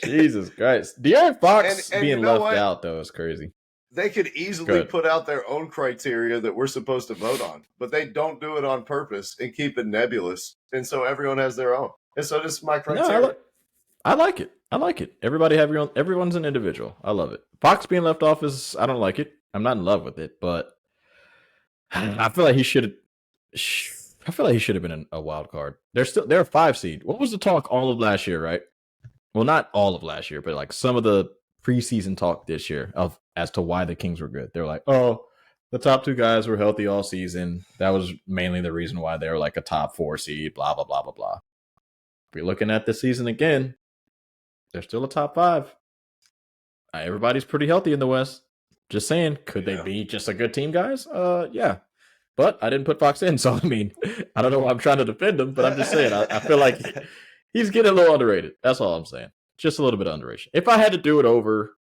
Jesus Christ. De'Aaron Fox being left out, though, is crazy. They could easily put out their own criteria that we're supposed to vote on, but they don't do it on purpose and keep it nebulous. And so everyone has their own. And so this is my criteria. No, I like it. Everybody have your own. Everyone's an individual. I love it. Fox being left off I don't like it. I'm not in love with it, but I feel like he should have been a wild card. They're a 5 seed. What was the talk all of last year, right? Well, not all of last year, but like some of the preseason talk this year as to why the Kings were good. They're like, oh, the top 2 guys were healthy all season. That was mainly the reason why they were like a top 4 seed, blah, blah, blah, blah, blah. If you're looking at this season again, they're still a top 5. Everybody's pretty healthy in the West. Just saying, could they be just a good team, guys? Yeah. But I didn't put Fox in, so I don't know why I'm trying to defend him, but I'm just saying, I feel like he's getting a little underrated. That's all I'm saying. Just a little bit underrated. If I had to do it over...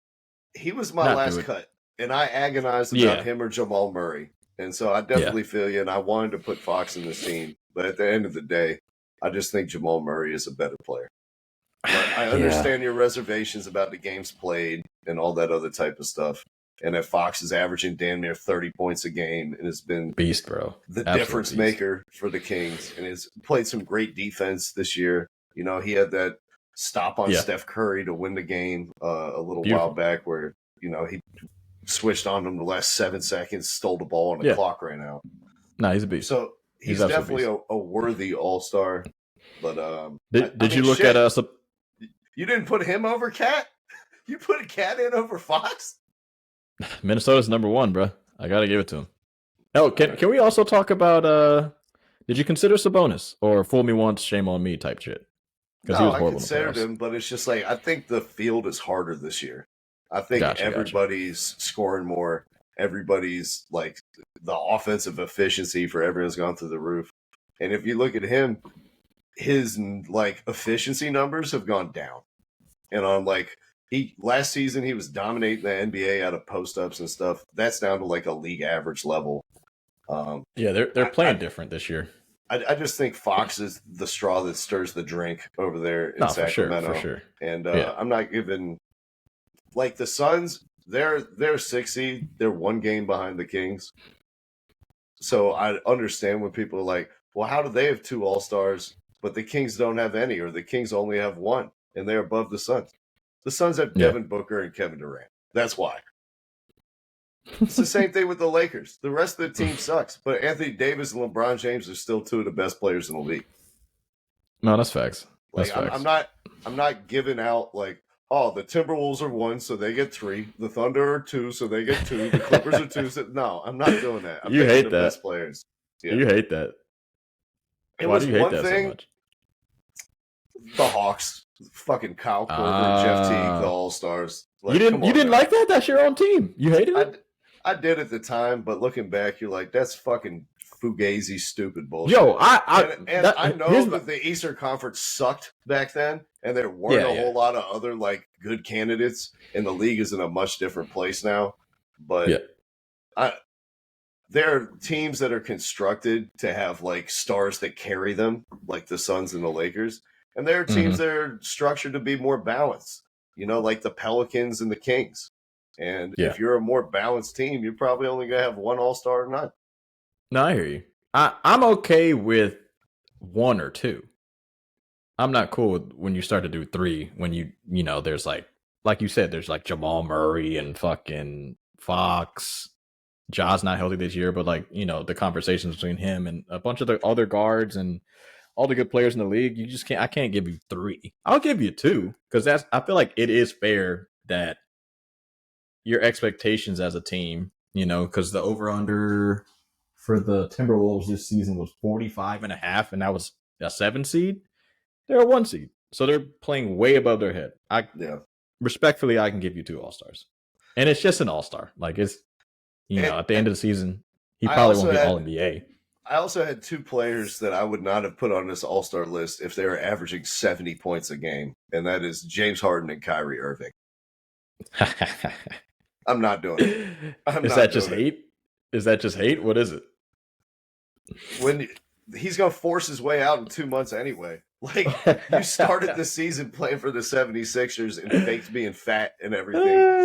He was my last cut, and I agonized about him or Jamal Murray. And so I definitely feel you, and I wanted to put Fox in this team. But at the end of the day, I just think Jamal Murray is a better player. But I understand your reservations about the games played and all that other type of stuff. And that Fox is averaging damn near 30 points a game and has been beast, bro. The difference maker for the Kings, and has played some great defense this year. He had that stop on Steph Curry to win the game a little while back where, he switched on him the last 7 seconds, stole the ball, and the clock ran out. No, he's a beast. So he's definitely a worthy all-star. But did you look at us? You didn't put him over Cat? You put a cat in over Fox? Minnesota's number one, bro. I gotta give it to him. Oh, can we also talk about did you consider Sabonis or fool me once, shame on me type shit? Because he No, was I horrible in the considered playoffs. him, but it's just like I think the field is harder this year. I think Gotcha. everybody's scoring more. Everybody's like the offensive efficiency for everyone's gone through the roof. And if you look at him, his like efficiency numbers have gone down. And on like last season he was dominating the NBA out of post ups and stuff. That's down to like a league average level. Yeah, they're playing different this year. I just think Fox is the straw that stirs the drink over there in Sacramento. For sure. And I'm not giving like the Suns. They're 6 seed. They're 1 game behind the Kings. So I understand when people are like, "Well, how do they have 2 All-Stars, but the Kings don't have any, or the Kings only have 1, and they're above the Suns?" The Suns have Devin Booker and Kevin Durant. That's why. It's the same thing with the Lakers. The rest of the team sucks, but Anthony Davis and LeBron James are still 2 of the best players in the league. No, that's facts. Like I'm not giving out like, oh, the Timberwolves are 1, so they get 3. The Thunder are 2, so they get 2. The Clippers are 2. So no, I'm not doing that. I'm you hate the that. best players. Yeah. You hate that. Why do you hate that so much? The Hawks, fucking Kyle Korver, and Jeff Teague, the All-Stars. Like, you didn't like that? That's your own team. You hated it? I did at the time, but looking back, you're like, that's fucking fugazi stupid bullshit. Yo, I know that the Eastern Conference sucked back then, and there weren't a whole lot of other like good candidates, and the league is in a much different place now. But there are teams that are constructed to have like stars that carry them, like the Suns and the Lakers, and there are teams that are structured to be more balanced. You know, like the Pelicans and the Kings. And if you're a more balanced team, you're probably only going to have 1 All-Star or none. No, I hear you. I'm okay with 1 or 2. I'm not cool with when you start to do 3, when you know, there's like you said, there's like Jamal Murray and fucking Fox. Ja's not healthy this year, but like, you know, the conversations between him and a bunch of the other guards and all the good players in the league, you just can't. I can't give you 3. I'll give you 2 because I feel like it is fair that your expectations as a team, you know, because the over-under for the Timberwolves this season was 45.5, and that was a 7 seed. They're a 1 seed, so they're playing way above their head. Respectfully, I can give you 2 All-Stars, and it's just an All-Star. Like it's, you know, at the end of the season, he probably won't get All-NBA. I also had 2 players that I would not have put on this All-Star list if they were averaging 70 points a game, and that is James Harden and Kyrie Irving. I'm not doing it. Is that just hate? Is that just hate? What is it? When he's going to force his way out in 2 months anyway. Like, you started the season playing for the 76ers and faked being fat and everything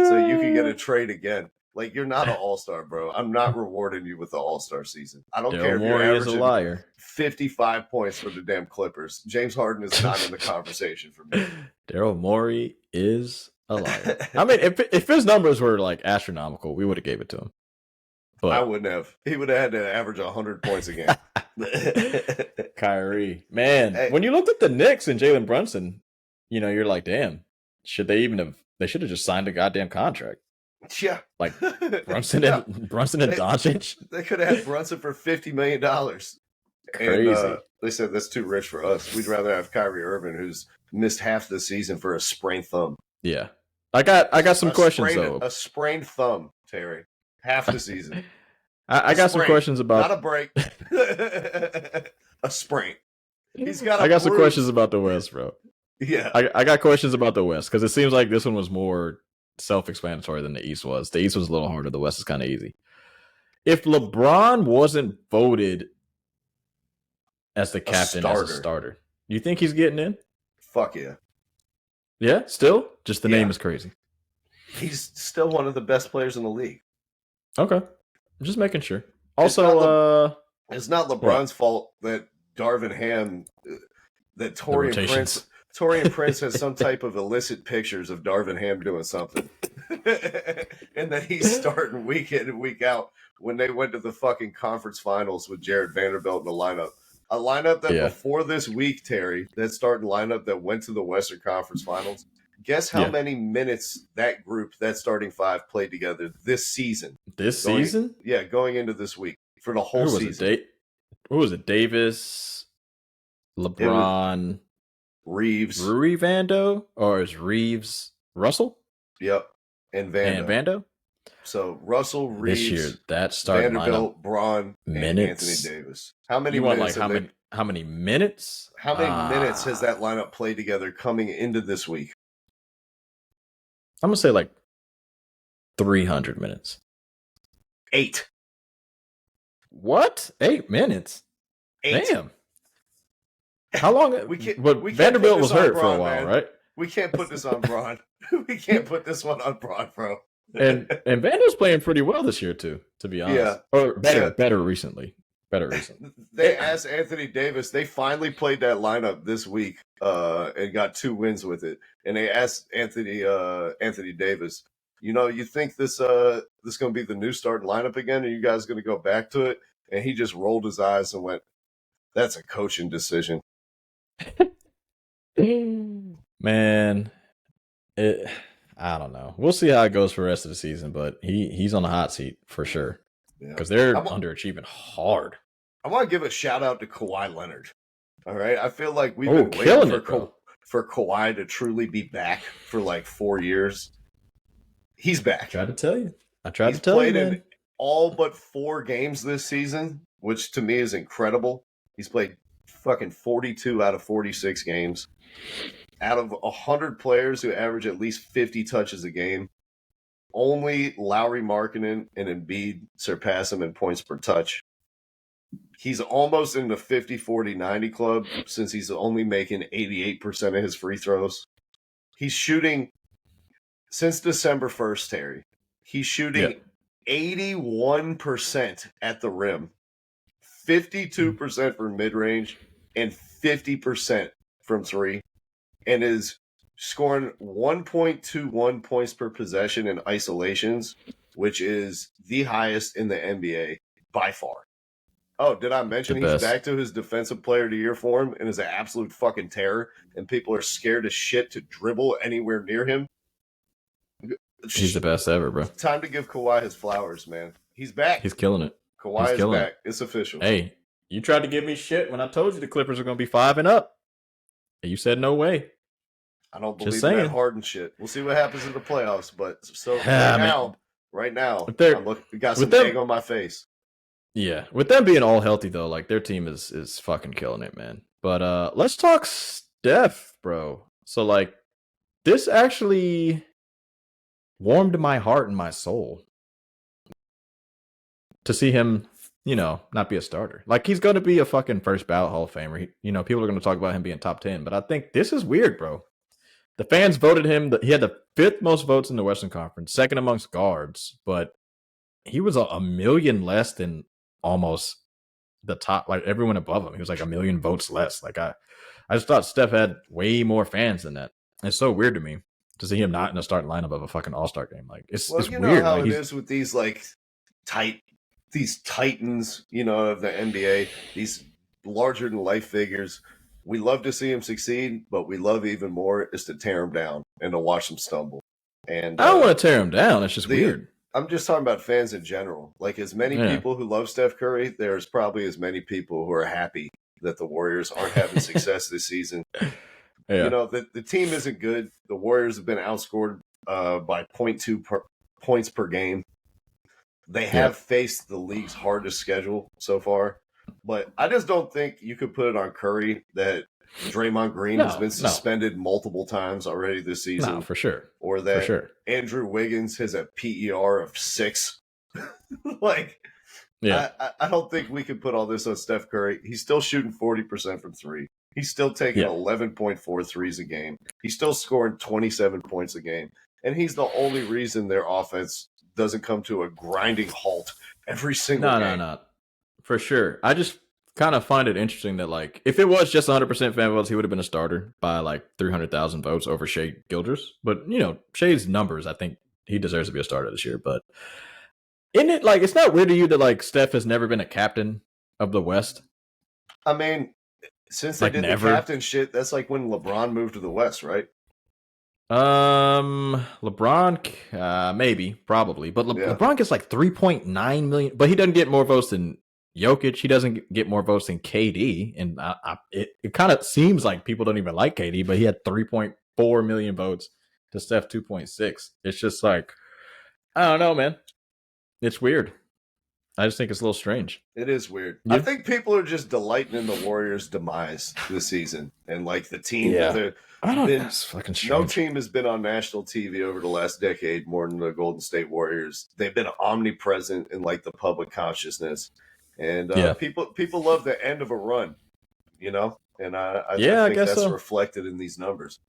so you can get a trade again. Like, you're not an all-star, bro. I'm not rewarding you with the all-star season. I don't care if you're averaging 55 points for the damn Clippers. James Harden is not in the conversation for me. Daryl Morey is a liar. I mean, if his numbers were like astronomical, we would have gave it to him. But I wouldn't have. He would have had to average 100 points a game. Kyrie, man, when you looked at the Knicks and Jalen Brunson, you know, you're like, damn, should they even have? They should have just signed a goddamn contract. Yeah, like Brunson and Doncic. They could have had Brunson for $50 million. Crazy. And, they said that's too rich for us. We'd rather have Kyrie Irving, who's missed half the season for a sprained thumb. Yeah, I got some questions though. A sprained thumb, Terry. Half the season. I got some questions about not a break. A sprain. I got some questions about the West, bro. Yeah, I got questions about the West because it seems like this one was more self-explanatory than the East was. The East was a little harder. The West is kind of easy. If LeBron wasn't voted as the captain, as a starter, you think he's getting in? Fuck yeah. Yeah, still? Just the name is crazy. He's still one of the best players in the league. Okay. I'm just making sure. Also, it's not LeBron's fault that Darvin Ham, that Torian Prince has some type of illicit pictures of Darvin Ham doing something. And that he's starting week in and week out when they went to the fucking conference finals with Jared Vanderbilt in the lineup. A lineup that before this week, Terry, that starting lineup that went to the Western Conference Finals, Guess how many minutes that group, that starting five, played together this season? Season? Yeah, going into this week for the whole season. Who was it? Davis, LeBron, Reeves, Rui Vando, or is Reeves Russell? Yep, and Vando. So Russell, Reeves, this year that starting Vanderbilt, lineup, Braun, minutes. and Anthony Davis. How many you want minutes? Like how many minutes? How many minutes has that lineup played together coming into this week? I'm gonna say like 300 minutes. 8. What? 8 minutes? 8. Damn. How long? Vanderbilt was hurt for a while, right? We can't put this on Braun. We can't put this one on Braun, bro. and Vanderbilt's playing pretty well this year too, to be honest. Yeah. Or better recently. They asked Anthony Davis. They finally played that lineup this week and got 2 wins with it. And they asked Anthony Davis, you think this going to be the new starting lineup again? Are you guys going to go back to it? And he just rolled his eyes and went, "That's a coaching decision." Man, I don't know. We'll see how it goes for the rest of the season, but he's on the hot seat for sure because they're underachieving hard. I want to give a shout out to Kawhi Leonard. All right, I feel like we've been waiting for Kawhi to truly be back for like 4 years. He's back. I tried to tell you. He's played in all but 4 games this season, which to me is incredible. He's played fucking 42 out of 46 games. Out of 100 players who average at least 50 touches a game, only Lauri Markkanen and Embiid surpass him in points per touch. He's almost in the 50-40-90 club since he's only making 88% of his free throws. He's shooting, since December 1st, Terry, he's shooting 81% at the rim, 52% from mid-range, and 50% from 3, and is scoring 1.21 points per possession in isolations, which is the highest in the NBA by far. Oh, did I mention he's back to his defensive player of the year form and is an absolute fucking terror, and people are scared as shit to dribble anywhere near him? He's the best ever, bro. Time to give Kawhi his flowers, man. He's back. He's killing it. Kawhi is back. It's official. Hey, you tried to give me shit when I told you the Clippers are going to be 5-0. And you said no way. I don't believe in that Harden shit. We'll see what happens in the playoffs, but so right now, I got some egg on my face. Yeah, with them being all healthy though, like their team is fucking killing it, man. But let's talk Steph, bro. So like this actually warmed my heart and my soul to see him, not be a starter. Like he's going to be a fucking first ballot Hall of Famer. People are going to talk about him being top 10, but I think this is weird, bro. The fans voted him. He had the 5th most votes in the Western Conference, 2nd amongst guards, but he was a million less than almost the top, like everyone above him. He was like a million votes less. Like I just thought Steph had way more fans than that. It's so weird to me to see him not in a starting lineup of a fucking All-Star game. Like it's weird. You know how it is with these like these titans, of the NBA, these larger than life figures. We love to see him succeed, but we love even more is to tear him down and to watch him stumble. And I don't want to tear him down. It's just weird. I'm just talking about fans in general. Like as many people who love Steph Curry, there's probably as many people who are happy that the Warriors aren't having success this season. Yeah. The team isn't good. The Warriors have been outscored by 0.2 points per game. They have faced the league's hardest schedule so far. But I just don't think you could put it on Curry that Draymond Green has been suspended multiple times already this season. No, for sure. Or that Andrew Wiggins has a PER of 6. I don't think we could put all this on Steph Curry. He's still shooting 40% from 3. He's still taking 11.4 threes a game. He's still scoring 27 points a game. And he's the only reason their offense doesn't come to a grinding halt every single game. No. For sure. I just kind of find it interesting that, like, if it was just 100% fan votes, he would have been a starter by, like, 300,000 votes over Shai Gilgeous. But, Shai's numbers, I think he deserves to be a starter this year. But isn't it, like, it's not weird to you that, like, Steph has never been a captain of the West? I mean, since they did the captain shit, that's like when LeBron moved to the West, right? LeBron, maybe, probably, but Yeah. LeBron gets like 3.9 million, but he doesn't get more votes than Jokic. He doesn't get more votes than KD, and it kind of seems like people don't even like KD, but he had 3.4 million votes to Steph 2.6. It's just like, I don't know, man. It's weird. I just think it's a little strange. It is weird. Yeah. I think people are just delighting in the Warriors' demise this season, and like the team Yeah. that they're. I don't know. Been, It's fucking strange. no team has been on national TV over the last decade more than the Golden State Warriors. They've been omnipresent in like the public consciousness, and people love the end of a run, you know. And I think guess that's so. reflected in these numbers.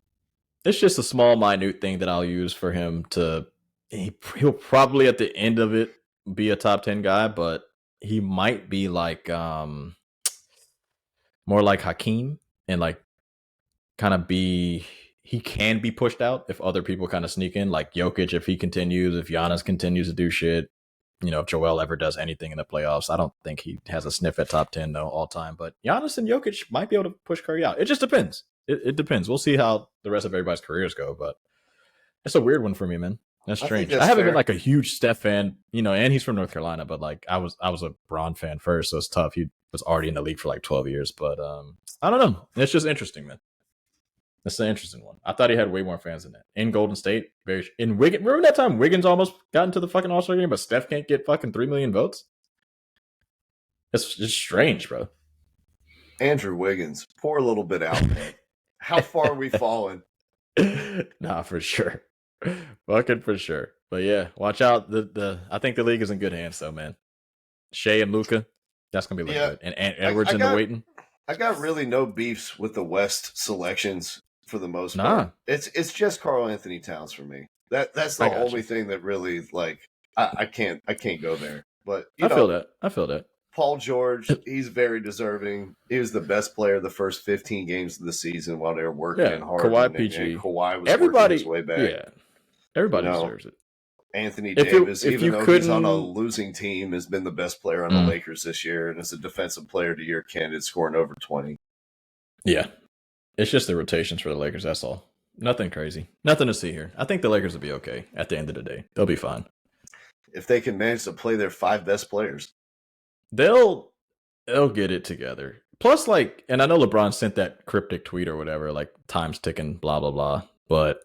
It's just a small, minute thing that I'll use for him to. He'll probably at the end of it be a top 10 guy, but he might be like more like Hakeem and like kind of be. He can be pushed out if other people kind of sneak in, like Jokic if he continues, if Giannis continues to do shit. You know, if Joel ever does anything in the playoffs, I don't think he has a sniff at top 10 though all time. But Giannis and Jokic might be able to push Curry out. It just depends. It depends. We'll see how the rest of everybody's careers go, but it's a weird one for me, man. That's strange. I haven't been like a huge Steph fan, you know, and he's from North Carolina, but like I was a Bron fan first, so it's tough. He was already in the league for like 12 years, but I don't know. It's just interesting, man. That's an interesting one. I thought he had way more fans than that. In Golden State, in Wiggins. Remember that time Wiggins almost got into the fucking All-Star game, but Steph can't get fucking 3 million votes? It's just strange, bro. Andrew Wiggins, poor little bit out, man. How far are we fallen? Nah, for sure. Fucking for sure. But yeah, watch out. I think the league is in good hands though, man. Shea and Luka, that's gonna be looking good. And Edwards in the waiting. I got really no beefs with the West selections for the most part. It's just Karl Anthony Towns for me. That's the only thing that really like I can't go there. But I feel that. Paul George, he's very deserving. He was the best player the first 15 games of the season while they were working hard. Kawhi PG. And Kawhi was working his way back. Yeah. Everybody deserves it. Anthony Davis, even though he's on a losing team, has been the best player on the Lakers this year, and is a defensive player of the year candidate, scoring over 20. Yeah. It's just the rotations for the Lakers, that's all. Nothing crazy. Nothing to see here. I think the Lakers will be okay at the end of the day. They'll be fine. If they can manage to play their 5 best players. They'll get it together. Plus, like, and I know LeBron sent that cryptic tweet or whatever, like, time's ticking, blah, blah, blah. But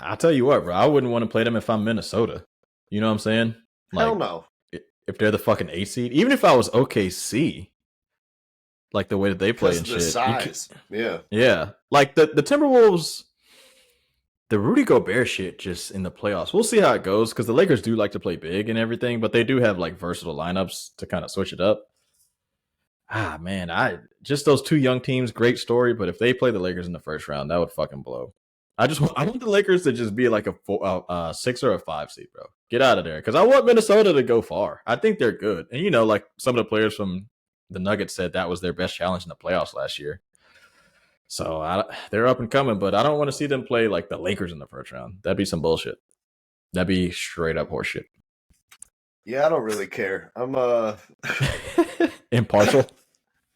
I'll tell you what, bro, I wouldn't want to play them if I'm Minnesota. You know what I'm saying? Like, hell no. If they're the fucking 8 seed, even if I was OKC, like the way that they play and the shit. Size. Yeah. Yeah. Like the Timberwolves, the Rudy Gobert shit just in the playoffs. We'll see how it goes because the Lakers do like to play big and everything, but they do have like versatile lineups to kind of switch it up. Ah, man, just those two young teams, great story. But if they play the Lakers in the first round, that would fucking blow. I want the Lakers to just be like a 6 or a 5 seed, bro. Get out of there because I want Minnesota to go far. I think they're good, and you know, like some of the players from the Nuggets said that was their best challenge in the playoffs last year. So they're up and coming, but I don't want to see them play like the Lakers in the first round. That'd be some bullshit. That'd be straight up horseshit. Yeah, I don't really care. I'm impartial.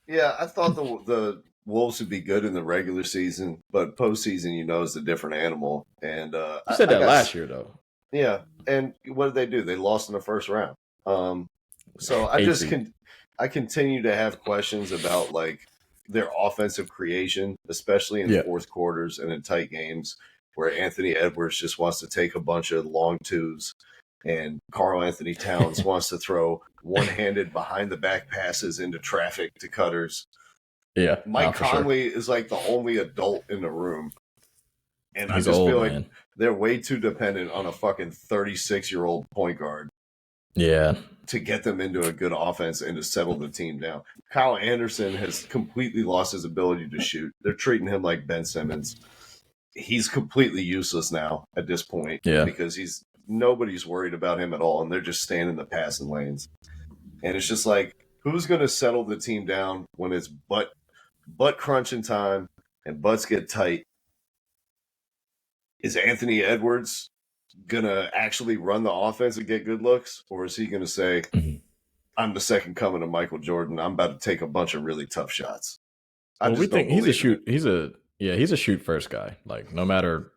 Yeah, I thought the Wolves would be good in the regular season, but postseason, you know, is a different animal. And you said that last year, though. Yeah, and what did they do? They lost in the first round. So I continue to have questions about like their offensive creation, especially in fourth quarters and in tight games, where Anthony Edwards just wants to take a bunch of long twos, and Karl Anthony Towns wants to throw one-handed behind the back passes into traffic to cutters. Yeah, Mike Conley is like the only adult in the room, and He's I just old, feel like man. they're way too dependent on a fucking 36-year-old point guard. Yeah. To get them into a good offense and to settle the team down. Kyle Anderson has completely lost his ability to shoot. They're treating him like Ben Simmons. He's completely useless now at this point because nobody's worried about him at all, and they're just staying in the passing lanes. And it's just like, who's going to settle the team down when it's butt crunching time and butts get tight? Is Anthony Edwards gonna actually run the offense and get good looks, or is he gonna say, I'm the second coming of Michael Jordan, I'm about to take a bunch of really tough shots? We think he's a shoot first guy. Like no matter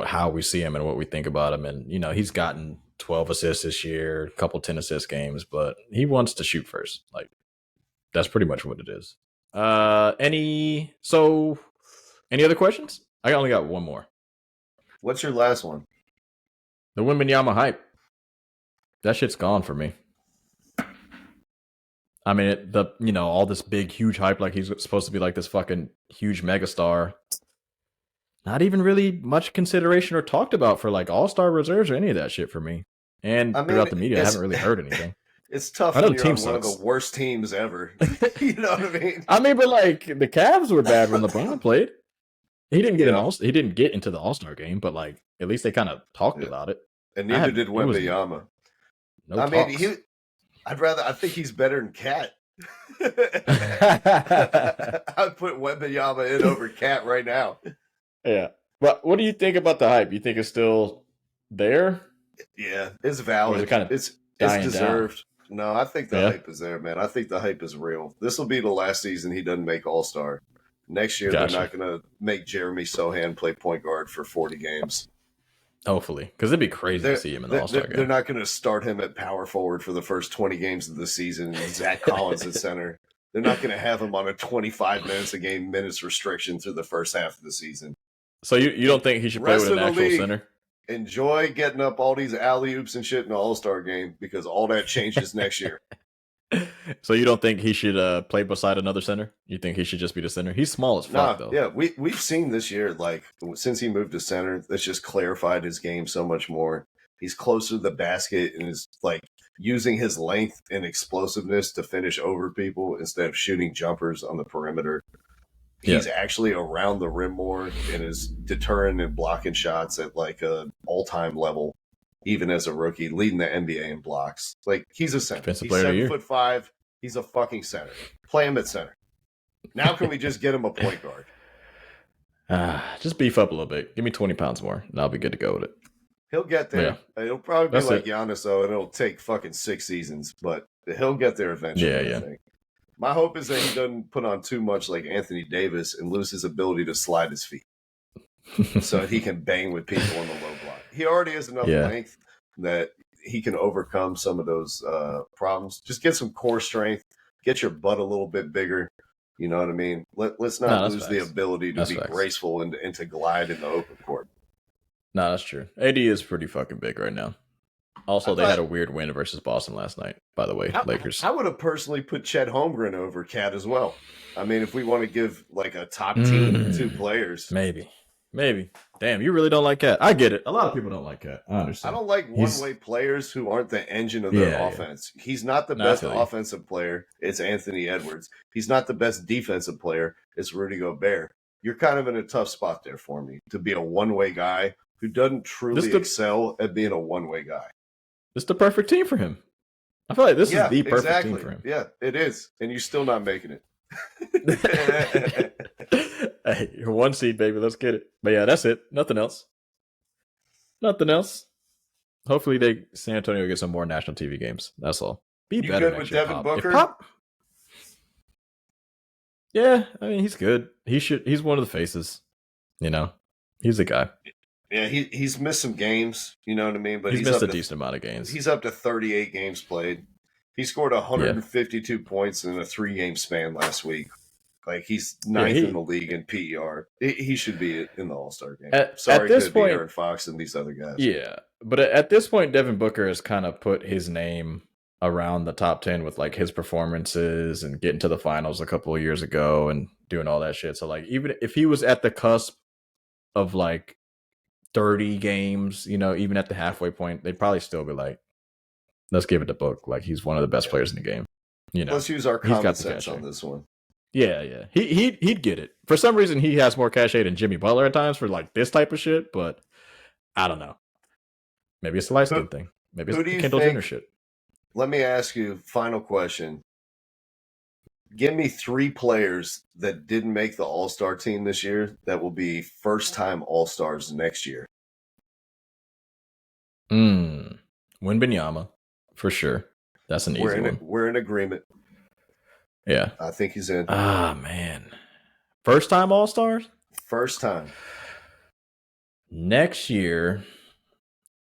how we see him and what we think about him. And, you know, he's gotten 12 assists this year, a couple 10 assist games, but he wants to shoot first. Like, that's pretty much what it is. Any other questions? I only got one more. What's your last one? The Wembanyama hype. That shit's gone for me. I mean, all this big, huge hype, like he's supposed to be like this fucking huge megastar. Not even really much consideration or talked about for like all-star reserves or any of that shit for me. And throughout the media, I haven't really heard anything. It's tough I know when the you're team on one sucks. of the worst teams ever. You know what I mean? I mean, but like the Cavs were bad when LeBron played. He didn't get he didn't get into the All-Star game, but like at least they kind of talked about it. And neither did Wembanyama. No I talks. mean, I think he's better than Cat. I'd put Wembanyama in over Cat right now. Yeah. But what do you think about the hype? You think it's still there? Yeah, it's valid. It's deserved. Down? No, I think the hype is there, man. I think the hype is real. This will be the last season he doesn't make All-Star. Next year, they're not going to make Jeremy Sohan play point guard for 40 games. Hopefully, because it'd be crazy to see him in the All-Star game. They're not going to start him at power forward for the first 20 games of the season and Zach Collins at center. They're not going to have him on a 25 minutes a game minutes restriction through the first half of the season. So you don't think he should play with an actual center? Enjoy getting up all these alley-oops and shit in the All-Star game because all that changes next year. So you don't think he should play beside another center? You think he should just be the center? He's small as fuck, though. Yeah, we've seen this year, like, since he moved to center, that's just clarified his game so much more. He's closer to the basket and is, like, using his length and explosiveness to finish over people instead of shooting jumpers on the perimeter. He's actually around the rim more and is deterring and blocking shots at, like, a all-time level. Even as a rookie, leading the NBA in blocks. Like, he's a center. He's 7'5". He's a fucking center. Play him at center. Now can we just get him a point guard? Just beef up a little bit. Give me 20 pounds more, and I'll be good to go with it. He'll get there. Yeah. It'll probably be like Giannis, though, and it'll take fucking 6 seasons. But he'll get there eventually, I think. My hope is that he doesn't put on too much like Anthony Davis and lose his ability to slide his feet. So he can bang with people on the low block. He already has enough length that he can overcome some of those problems. Just get some core strength, get your butt a little bit bigger. You know what I mean? Let's not lose the ability to be graceful and to glide in the open court. No, that's true. AD is pretty fucking big right now. Also, they had a weird win versus Boston last night, by the way, Lakers. I would have personally put Chet Holmgren over Cat as well. I mean, if we want to give like a top team 2 players. Maybe. Damn, you really don't like Cat. I get it. A lot of people don't like Cat. I understand. I don't like one-way players who aren't the engine of their offense. Yeah. He's not the best offensive player. It's Anthony Edwards. He's not the best defensive player. It's Rudy Gobert. You're kind of in a tough spot there for me to be a one-way guy who doesn't truly excel at being a one-way guy. This is the perfect team for him. I feel like this is the perfect team for him. Yeah, it is. And you're still not making it. Hey, you're 1 seed, baby. Let's get it. But yeah, that's it. Nothing else. Hopefully, San Antonio gets some more national TV games. That's all. Be you better good with Devin Booker? Yeah, I mean he's good. He's one of the faces. You know, he's the guy. Yeah, he's missed some games. You know what I mean? But he's missed a decent amount of games. He's up to 38 games played. He scored 152 points in a 3-game span last week. Like, he's 9th in the league in PER. He should be in the All-Star game. Sorry to be Aaron Fox and these other guys. Yeah, but at this point, Devin Booker has kind of put his name around the top 10 with, like, his performances and getting to the finals a couple of years ago and doing all that shit. So, like, even if he was at the cusp of, like, 30 games, you know, even at the halfway point, they'd probably still be like, let's give it to Book. Like, he's one of the best players in the game. You know, let's use our common sense on this one. Yeah. He'd get it. For some reason, he has more cachet than Jimmy Butler at times for like this type of shit, but I don't know. Maybe it's a light skin thing. Maybe it's Kendall Jenner shit. Let me ask you, final question. Give me 3 players that didn't make the All-Star team this year that will be first-time All-Stars next year. Wembanyama, for sure. That's an easy one. We're in agreement. Yeah. I think he's in. Ah, man. First time All-Stars? First time. Next year,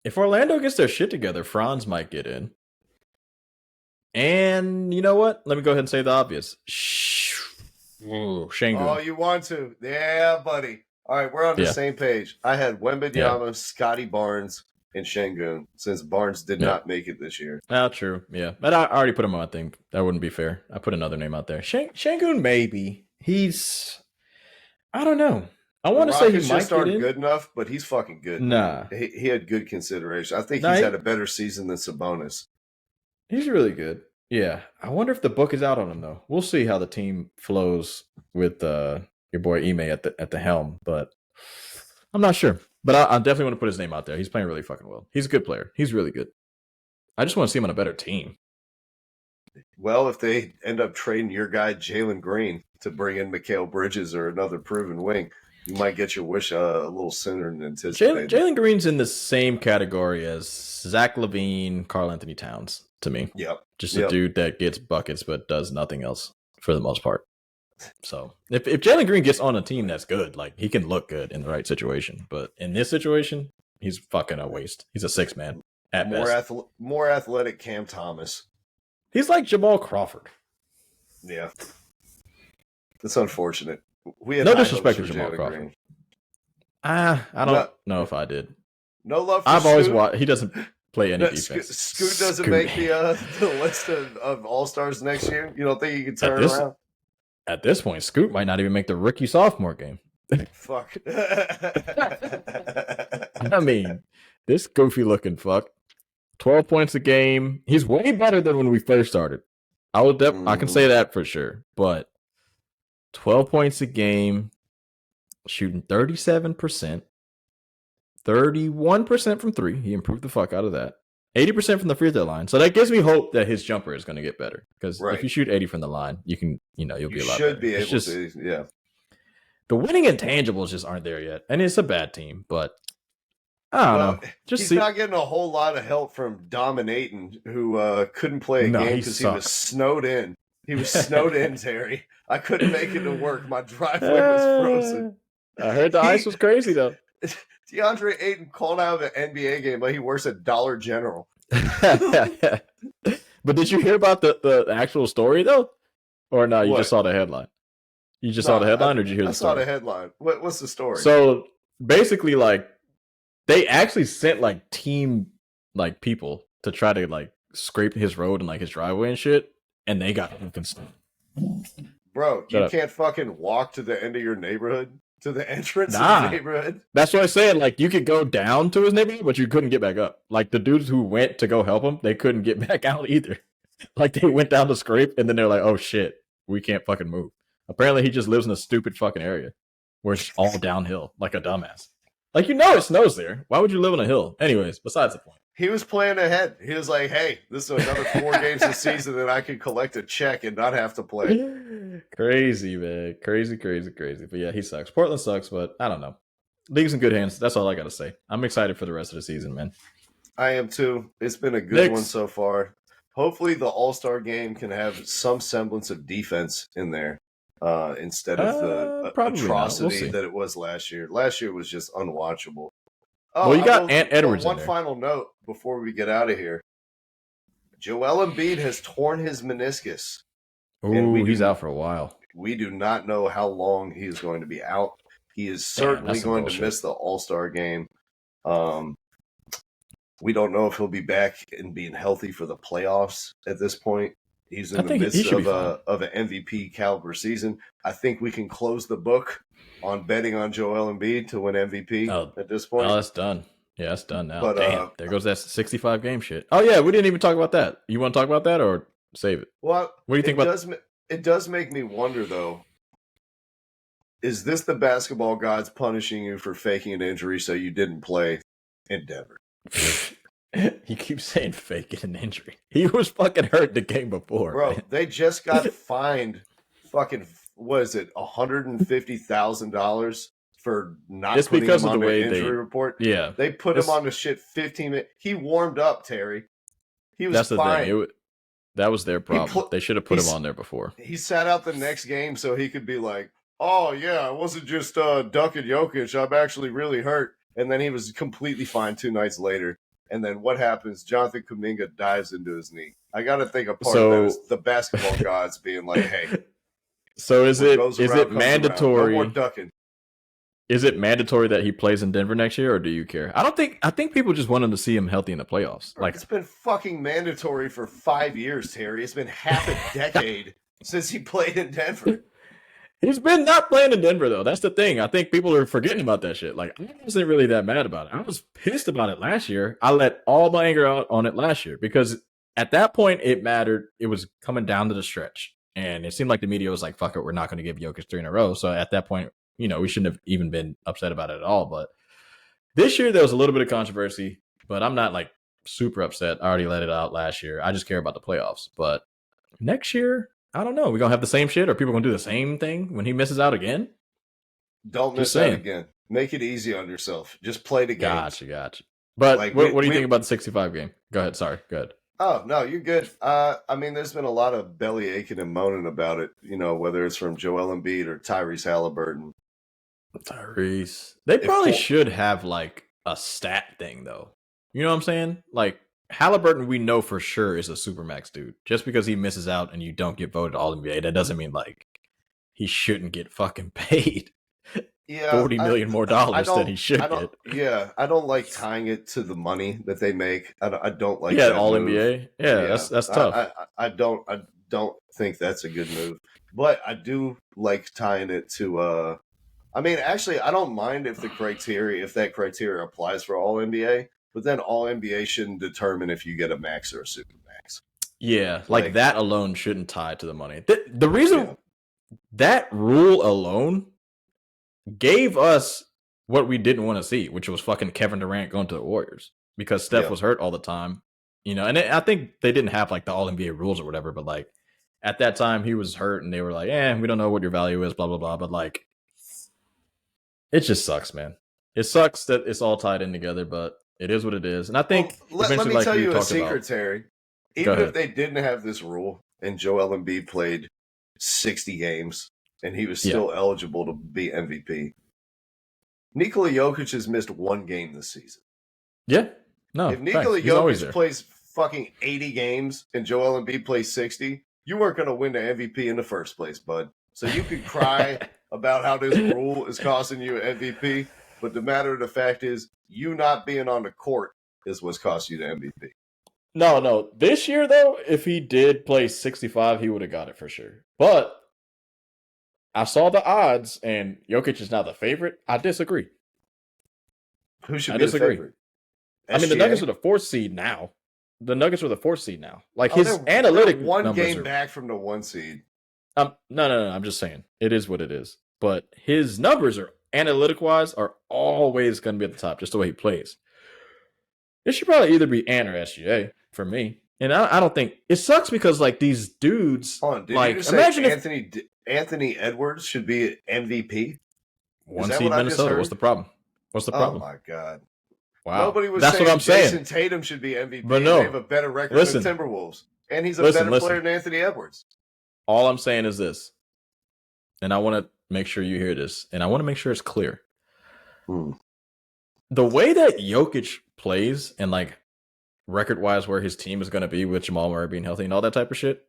if Orlando gets their shit together, Franz might get in. And you know what? Let me go ahead and say the obvious. Şengün. Oh, you want to? Yeah, buddy. All right, we're on the same page. I had Wembanyama, Scotty Barnes, and Şengün, since Barnes did not make it this year. True. Yeah. But I already put him on, I think. That wouldn't be fair. I put another name out there. Şengün, maybe. I don't know. I want to say he might start good enough, but he's fucking good. Nah. He had good consideration. I think he's had a better season than Sabonis. He's really good. Yeah. I wonder if the book is out on him, though. We'll see how the team flows with your boy Ime at the helm, but I'm not sure. But I definitely want to put his name out there. He's playing really fucking well. He's a good player. He's really good. I just want to see him on a better team. Well, if they end up trading your guy Jalen Green to bring in Mikal Bridges or another proven wing, you might get your wish a little sooner than anticipated. Jalen Green's in the same category as Zach LaVine, Karl Anthony Towns to me. Yep. Just a dude that gets buckets but does nothing else for the most part. So if Jalen Green gets on a team that's good, like he can look good in the right situation. But in this situation, he's fucking a waste. He's a 6-man at best. More athletic Cam Thomas. He's like Jamal Crawford. Yeah. That's unfortunate. We had no disrespect to Jamal Crawford. Green. I don't know if I did. No love for I've Scoot. always watched. He doesn't play any defense. Scoot doesn't make the list of All-Stars next year? You don't think he can turn around? At this point, Scoot might not even make the rookie-sophomore game. Fuck. I mean, this goofy-looking fuck. 12 points a game. He's way better than when we first started. I can say that for sure. But 12 points a game, shooting 37%, 31% from 3. He improved the fuck out of that. 80% from the free throw line. So that gives me hope that his jumper is going to get better. Because if you shoot 80 from the line, you'll be a lot better. You should be able to, yeah. The winning intangibles just aren't there yet. And it's a bad team, but I don't know. He's not getting a whole lot of help from Dominating, who couldn't play a game because he was snowed in. He was snowed in, Terry. I couldn't make it to work. My driveway was frozen. I heard the ice was crazy, though. DeAndre Ayton called out of an NBA game like he works at Dollar General. But did you hear about the actual story, though? Or no, you just saw the headline? You just saw the headline, or did you hear the story? I saw the headline. What's the story? So, basically, like, they actually sent, like, team, like, people to try to, like, scrape his road and, like, his driveway and shit, and they got fucking stuck. Bro, you can't fucking walk to the end of your neighborhood? To the entrance of the neighborhood? That's what I said. Like, you could go down to his neighborhood, but you couldn't get back up. Like, the dudes who went to go help him, they couldn't get back out either. Like, they went down to scrape, and then they're like, oh, shit, we can't fucking move. Apparently, he just lives in a stupid fucking area where it's all downhill, like a dumbass. Like, it snows there. Why would you live on a hill? Anyways, besides the point. He was playing ahead. He was like, hey, this is another 4 games this season that I can collect a check and not have to play. Crazy, man. Crazy. But yeah, he sucks. Portland sucks, but I don't know. League's in good hands. That's all I got to say. I'm excited for the rest of the season, man. I am too. It's been a good one so far. Hopefully the All-Star game can have some semblance of defense in there instead of the atrocity that it was last year. Last year was just unwatchable. Oh, well, you got Ant Edwards. One final note before we get out of here. Joel Embiid has torn his meniscus. Ooh, he's out for a while. We do not know how long he is going to be out. He is certainly going to miss the All-Star game. We don't know if he'll be back and being healthy for the playoffs at this point. He's in the midst of an MVP caliber season. I think we can close the book on betting on Joel Embiid to win MVP at this point. Oh, that's done. Yeah, that's done now. But, damn, there goes that 65 game shit. Oh yeah, we didn't even talk about that. You want to talk about that or save it? Well, what do you think about it? Does make me wonder though. Is this the basketball gods punishing you for faking an injury so you didn't play in Denver? You keep saying faking an injury. He was fucking hurt the game before. Bro, man. They just got fined fucking, what is it, $150,000 for not just putting because him of on the way the injury report? Yeah. They put him on the shit 15 minutes. He warmed up, Terry. He was fine. The thing. That was their problem. They should have put him on there before. He sat out the next game so he could be like, oh, yeah, I wasn't just ducking Jokic. I'm actually really hurt. and then he was completely fine 2 nights later. And then what happens? Jonathan Kuminga dives into his knee. I got to think a part of that is the basketball gods being like, "Hey, so is it around, mandatory? No more ducking." Is it mandatory that he plays in Denver next year, or do you care? I think people just want him to see him healthy in the playoffs. Like, it's been fucking mandatory for 5 years, Terry. It's been half a decade since he played in Denver. He's been not playing in Denver, though. That's the thing. I think people are forgetting about that shit. Like, I wasn't really that mad about it. I was pissed about it last year. I let all my anger out on it last year because at that point it mattered. It was coming down to the stretch. And it seemed like the media was like, fuck it, we're not going to give Jokic 3 in a row. So at that point, we shouldn't have even been upset about it at all. But this year there was a little bit of controversy, but I'm not like super upset. I already let it out last year. I just care about the playoffs. But next year, I don't know. We're going to have the same shit, or people going to do the same thing when he misses out again? Don't miss out again. Make it easy on yourself. Just play the game. Gotcha. But like, what do you think about the 65 game? Go ahead. Sorry. Go ahead. Oh, no, you're good. I mean, there's been a lot of belly aching and moaning about it, whether it's from Joel Embiid or Tyrese Halliburton. Tyrese. They probably should have like a stat thing, though. You know what I'm saying? Like, Halliburton, we know for sure is a supermax dude. Just because he misses out and you don't get voted All NBA, that doesn't mean like he shouldn't get fucking paid. Yeah, $40 million more dollars than he should get. Yeah, I don't like tying it to the money that they make. I don't like. Yeah, that All move. NBA. Yeah, that's tough. I don't think that's a good move. But I do like tying it to. I mean, actually, I don't mind if that criteria applies for All NBA. But then All NBA shouldn't determine if you get a max or a super max. Yeah, like that alone shouldn't tie to the money. The reason that rule alone gave us what we didn't want to see, which was fucking Kevin Durant going to the Warriors because Steph was hurt all the time. And I think they didn't have like the All NBA rules or whatever, but like at that time he was hurt and they were like, we don't know what your value is, blah, blah, blah. But like, it just sucks, man. It sucks that it's all tied in together, but it is what it is. And I think let me tell you a secret, Terry. Even if they didn't have this rule and Joel Embiid played 60 games and he was still eligible to be MVP, Nikola Jokic has missed 1 game this season. Yeah. No. If Nikola Jokic plays fucking 80 games and Joel Embiid plays 60, you weren't going to win the MVP in the first place, bud. So you could cry about how this rule is costing you an MVP, but the matter of the fact is, you not being on the court is what's cost you the MVP. No. This year, though, if he did play 65, he would have got it for sure. But I saw the odds, and Jokic is now the favorite. I disagree. Who should be the favorite? I mean, the Nuggets are the 4th seed now. Like, his analytic one numbers game back from the 1 seed. No. I'm just saying. It is what it is. But his numbers are analytic-wise are always going to be at the top, just the way he plays. It should probably either be Ant or SGA for me. And I don't think it sucks because like these dudes, did like you just imagine if Anthony Edwards should be MVP. 1 seed Minnesota. What's the problem? Oh my god! Wow, nobody was. That's saying what I'm saying. Jason Tatum should be MVP. But no, they have a better record than the Timberwolves, and he's a better player than Anthony Edwards. All I'm saying is this, and I want to make sure you hear this, and I want to make sure it's clear. The way that Jokic plays and like record-wise where his team is going to be with Jamal Murray being healthy and all that type of shit,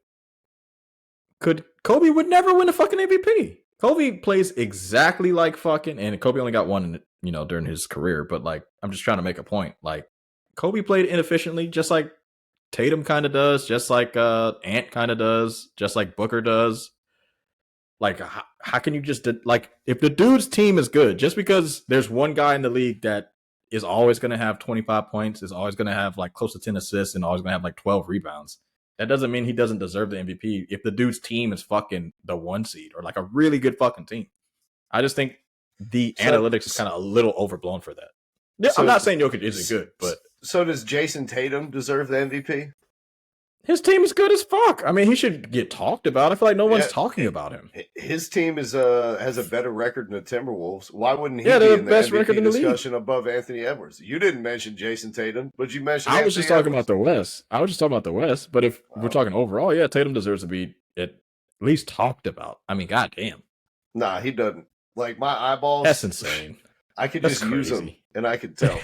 Kobe would never win a fucking MVP. Kobe plays exactly like fucking, and Kobe only got one, during his career, but like, I'm just trying to make a point. Like, Kobe played inefficiently, just like Tatum kind of does, just like Ant kind of does, just like Booker does. Like, how can you just, like, if the dude's team is good, just because there's one guy in the league that is always going to have 25 points, is always going to have like close to 10 assists, and always going to have like 12 rebounds, that doesn't mean he doesn't deserve the MVP if the dude's team is fucking the 1 seed or like a really good fucking team. I just think the analytics is kind of a little overblown for that. I'm not saying Jokic isn't good, but... So does Jason Tatum deserve the MVP? His team is good as fuck. I mean, he should get talked about. I feel like no one's talking about him. His team has a better record than the Timberwolves. Why wouldn't he be in the best MVP record in the discussion league above Anthony Edwards? You didn't mention Jason Tatum, but you mentioned I was just talking about the West. But if we're talking overall, Tatum deserves to be at least talked about. I mean, goddamn. Nah, he doesn't. Like, my eyeballs... That's insane. I could just use them. and I could tell.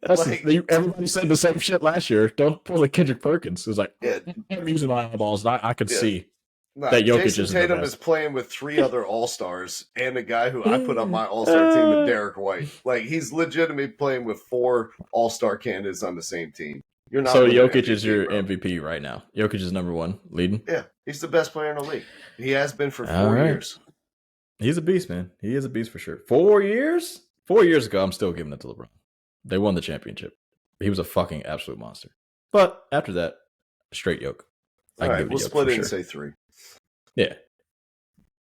Everybody said the same shit last year. Don't pull the Kendrick Perkins. It was like, Yeah. I'm using my eyeballs. And I could see Nah, that Jokic Jason isn't the Tatum best. is playing with 3 other All-Stars and a guy who I put on my All-Star team with Derek White. Like, he's legitimately playing with 4 All-Star candidates on the same team. You're not. So winning Jokic MVP, is your bro. MVP right now. Jokic is number 1, leading. Yeah, he's the best player in the league. He has been for 4 All right. years. He's a beast, man. He is a beast for sure. 4 years? 4 years ago, I'm still giving it to LeBron. They won the championship. He was a fucking absolute monster. But after that, straight Jokic. All right, we'll split it and say 3. Yeah.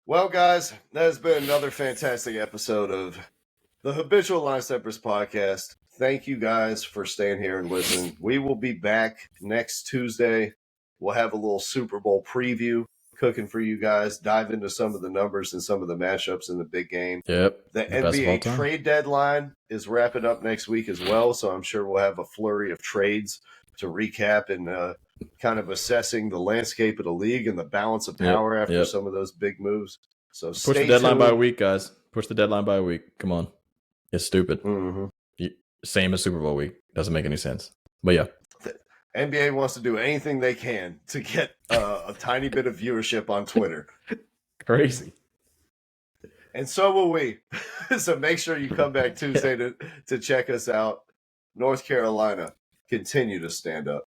Well, guys, that has been another fantastic episode of the Habitual Line Steppers podcast. Thank you guys for staying here and listening. We will be back next Tuesday. We'll have a little Super Bowl preview cooking for you guys, dive into some of the numbers and some of the matchups in the big game. Yep. The NBA trade deadline is wrapping up next week as well, so I'm sure we'll have a flurry of trades to recap and kind of assessing the landscape of the league and the balance of power after some of those big moves. So push the deadline by a week, guys. Push the deadline by a week. Come on. It's stupid. Mm-hmm. Same as Super Bowl week. Doesn't make any sense. But yeah. The NBA wants to do anything they can to get a tiny bit of viewership on Twitter. Crazy. And so will we. So make sure you come back Tuesday to check us out. North Carolina, continue to stand up.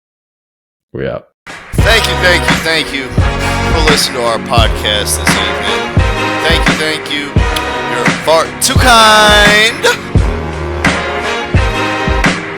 We out. Thank you for listening to our podcast this evening. Thank you. You're far too kind.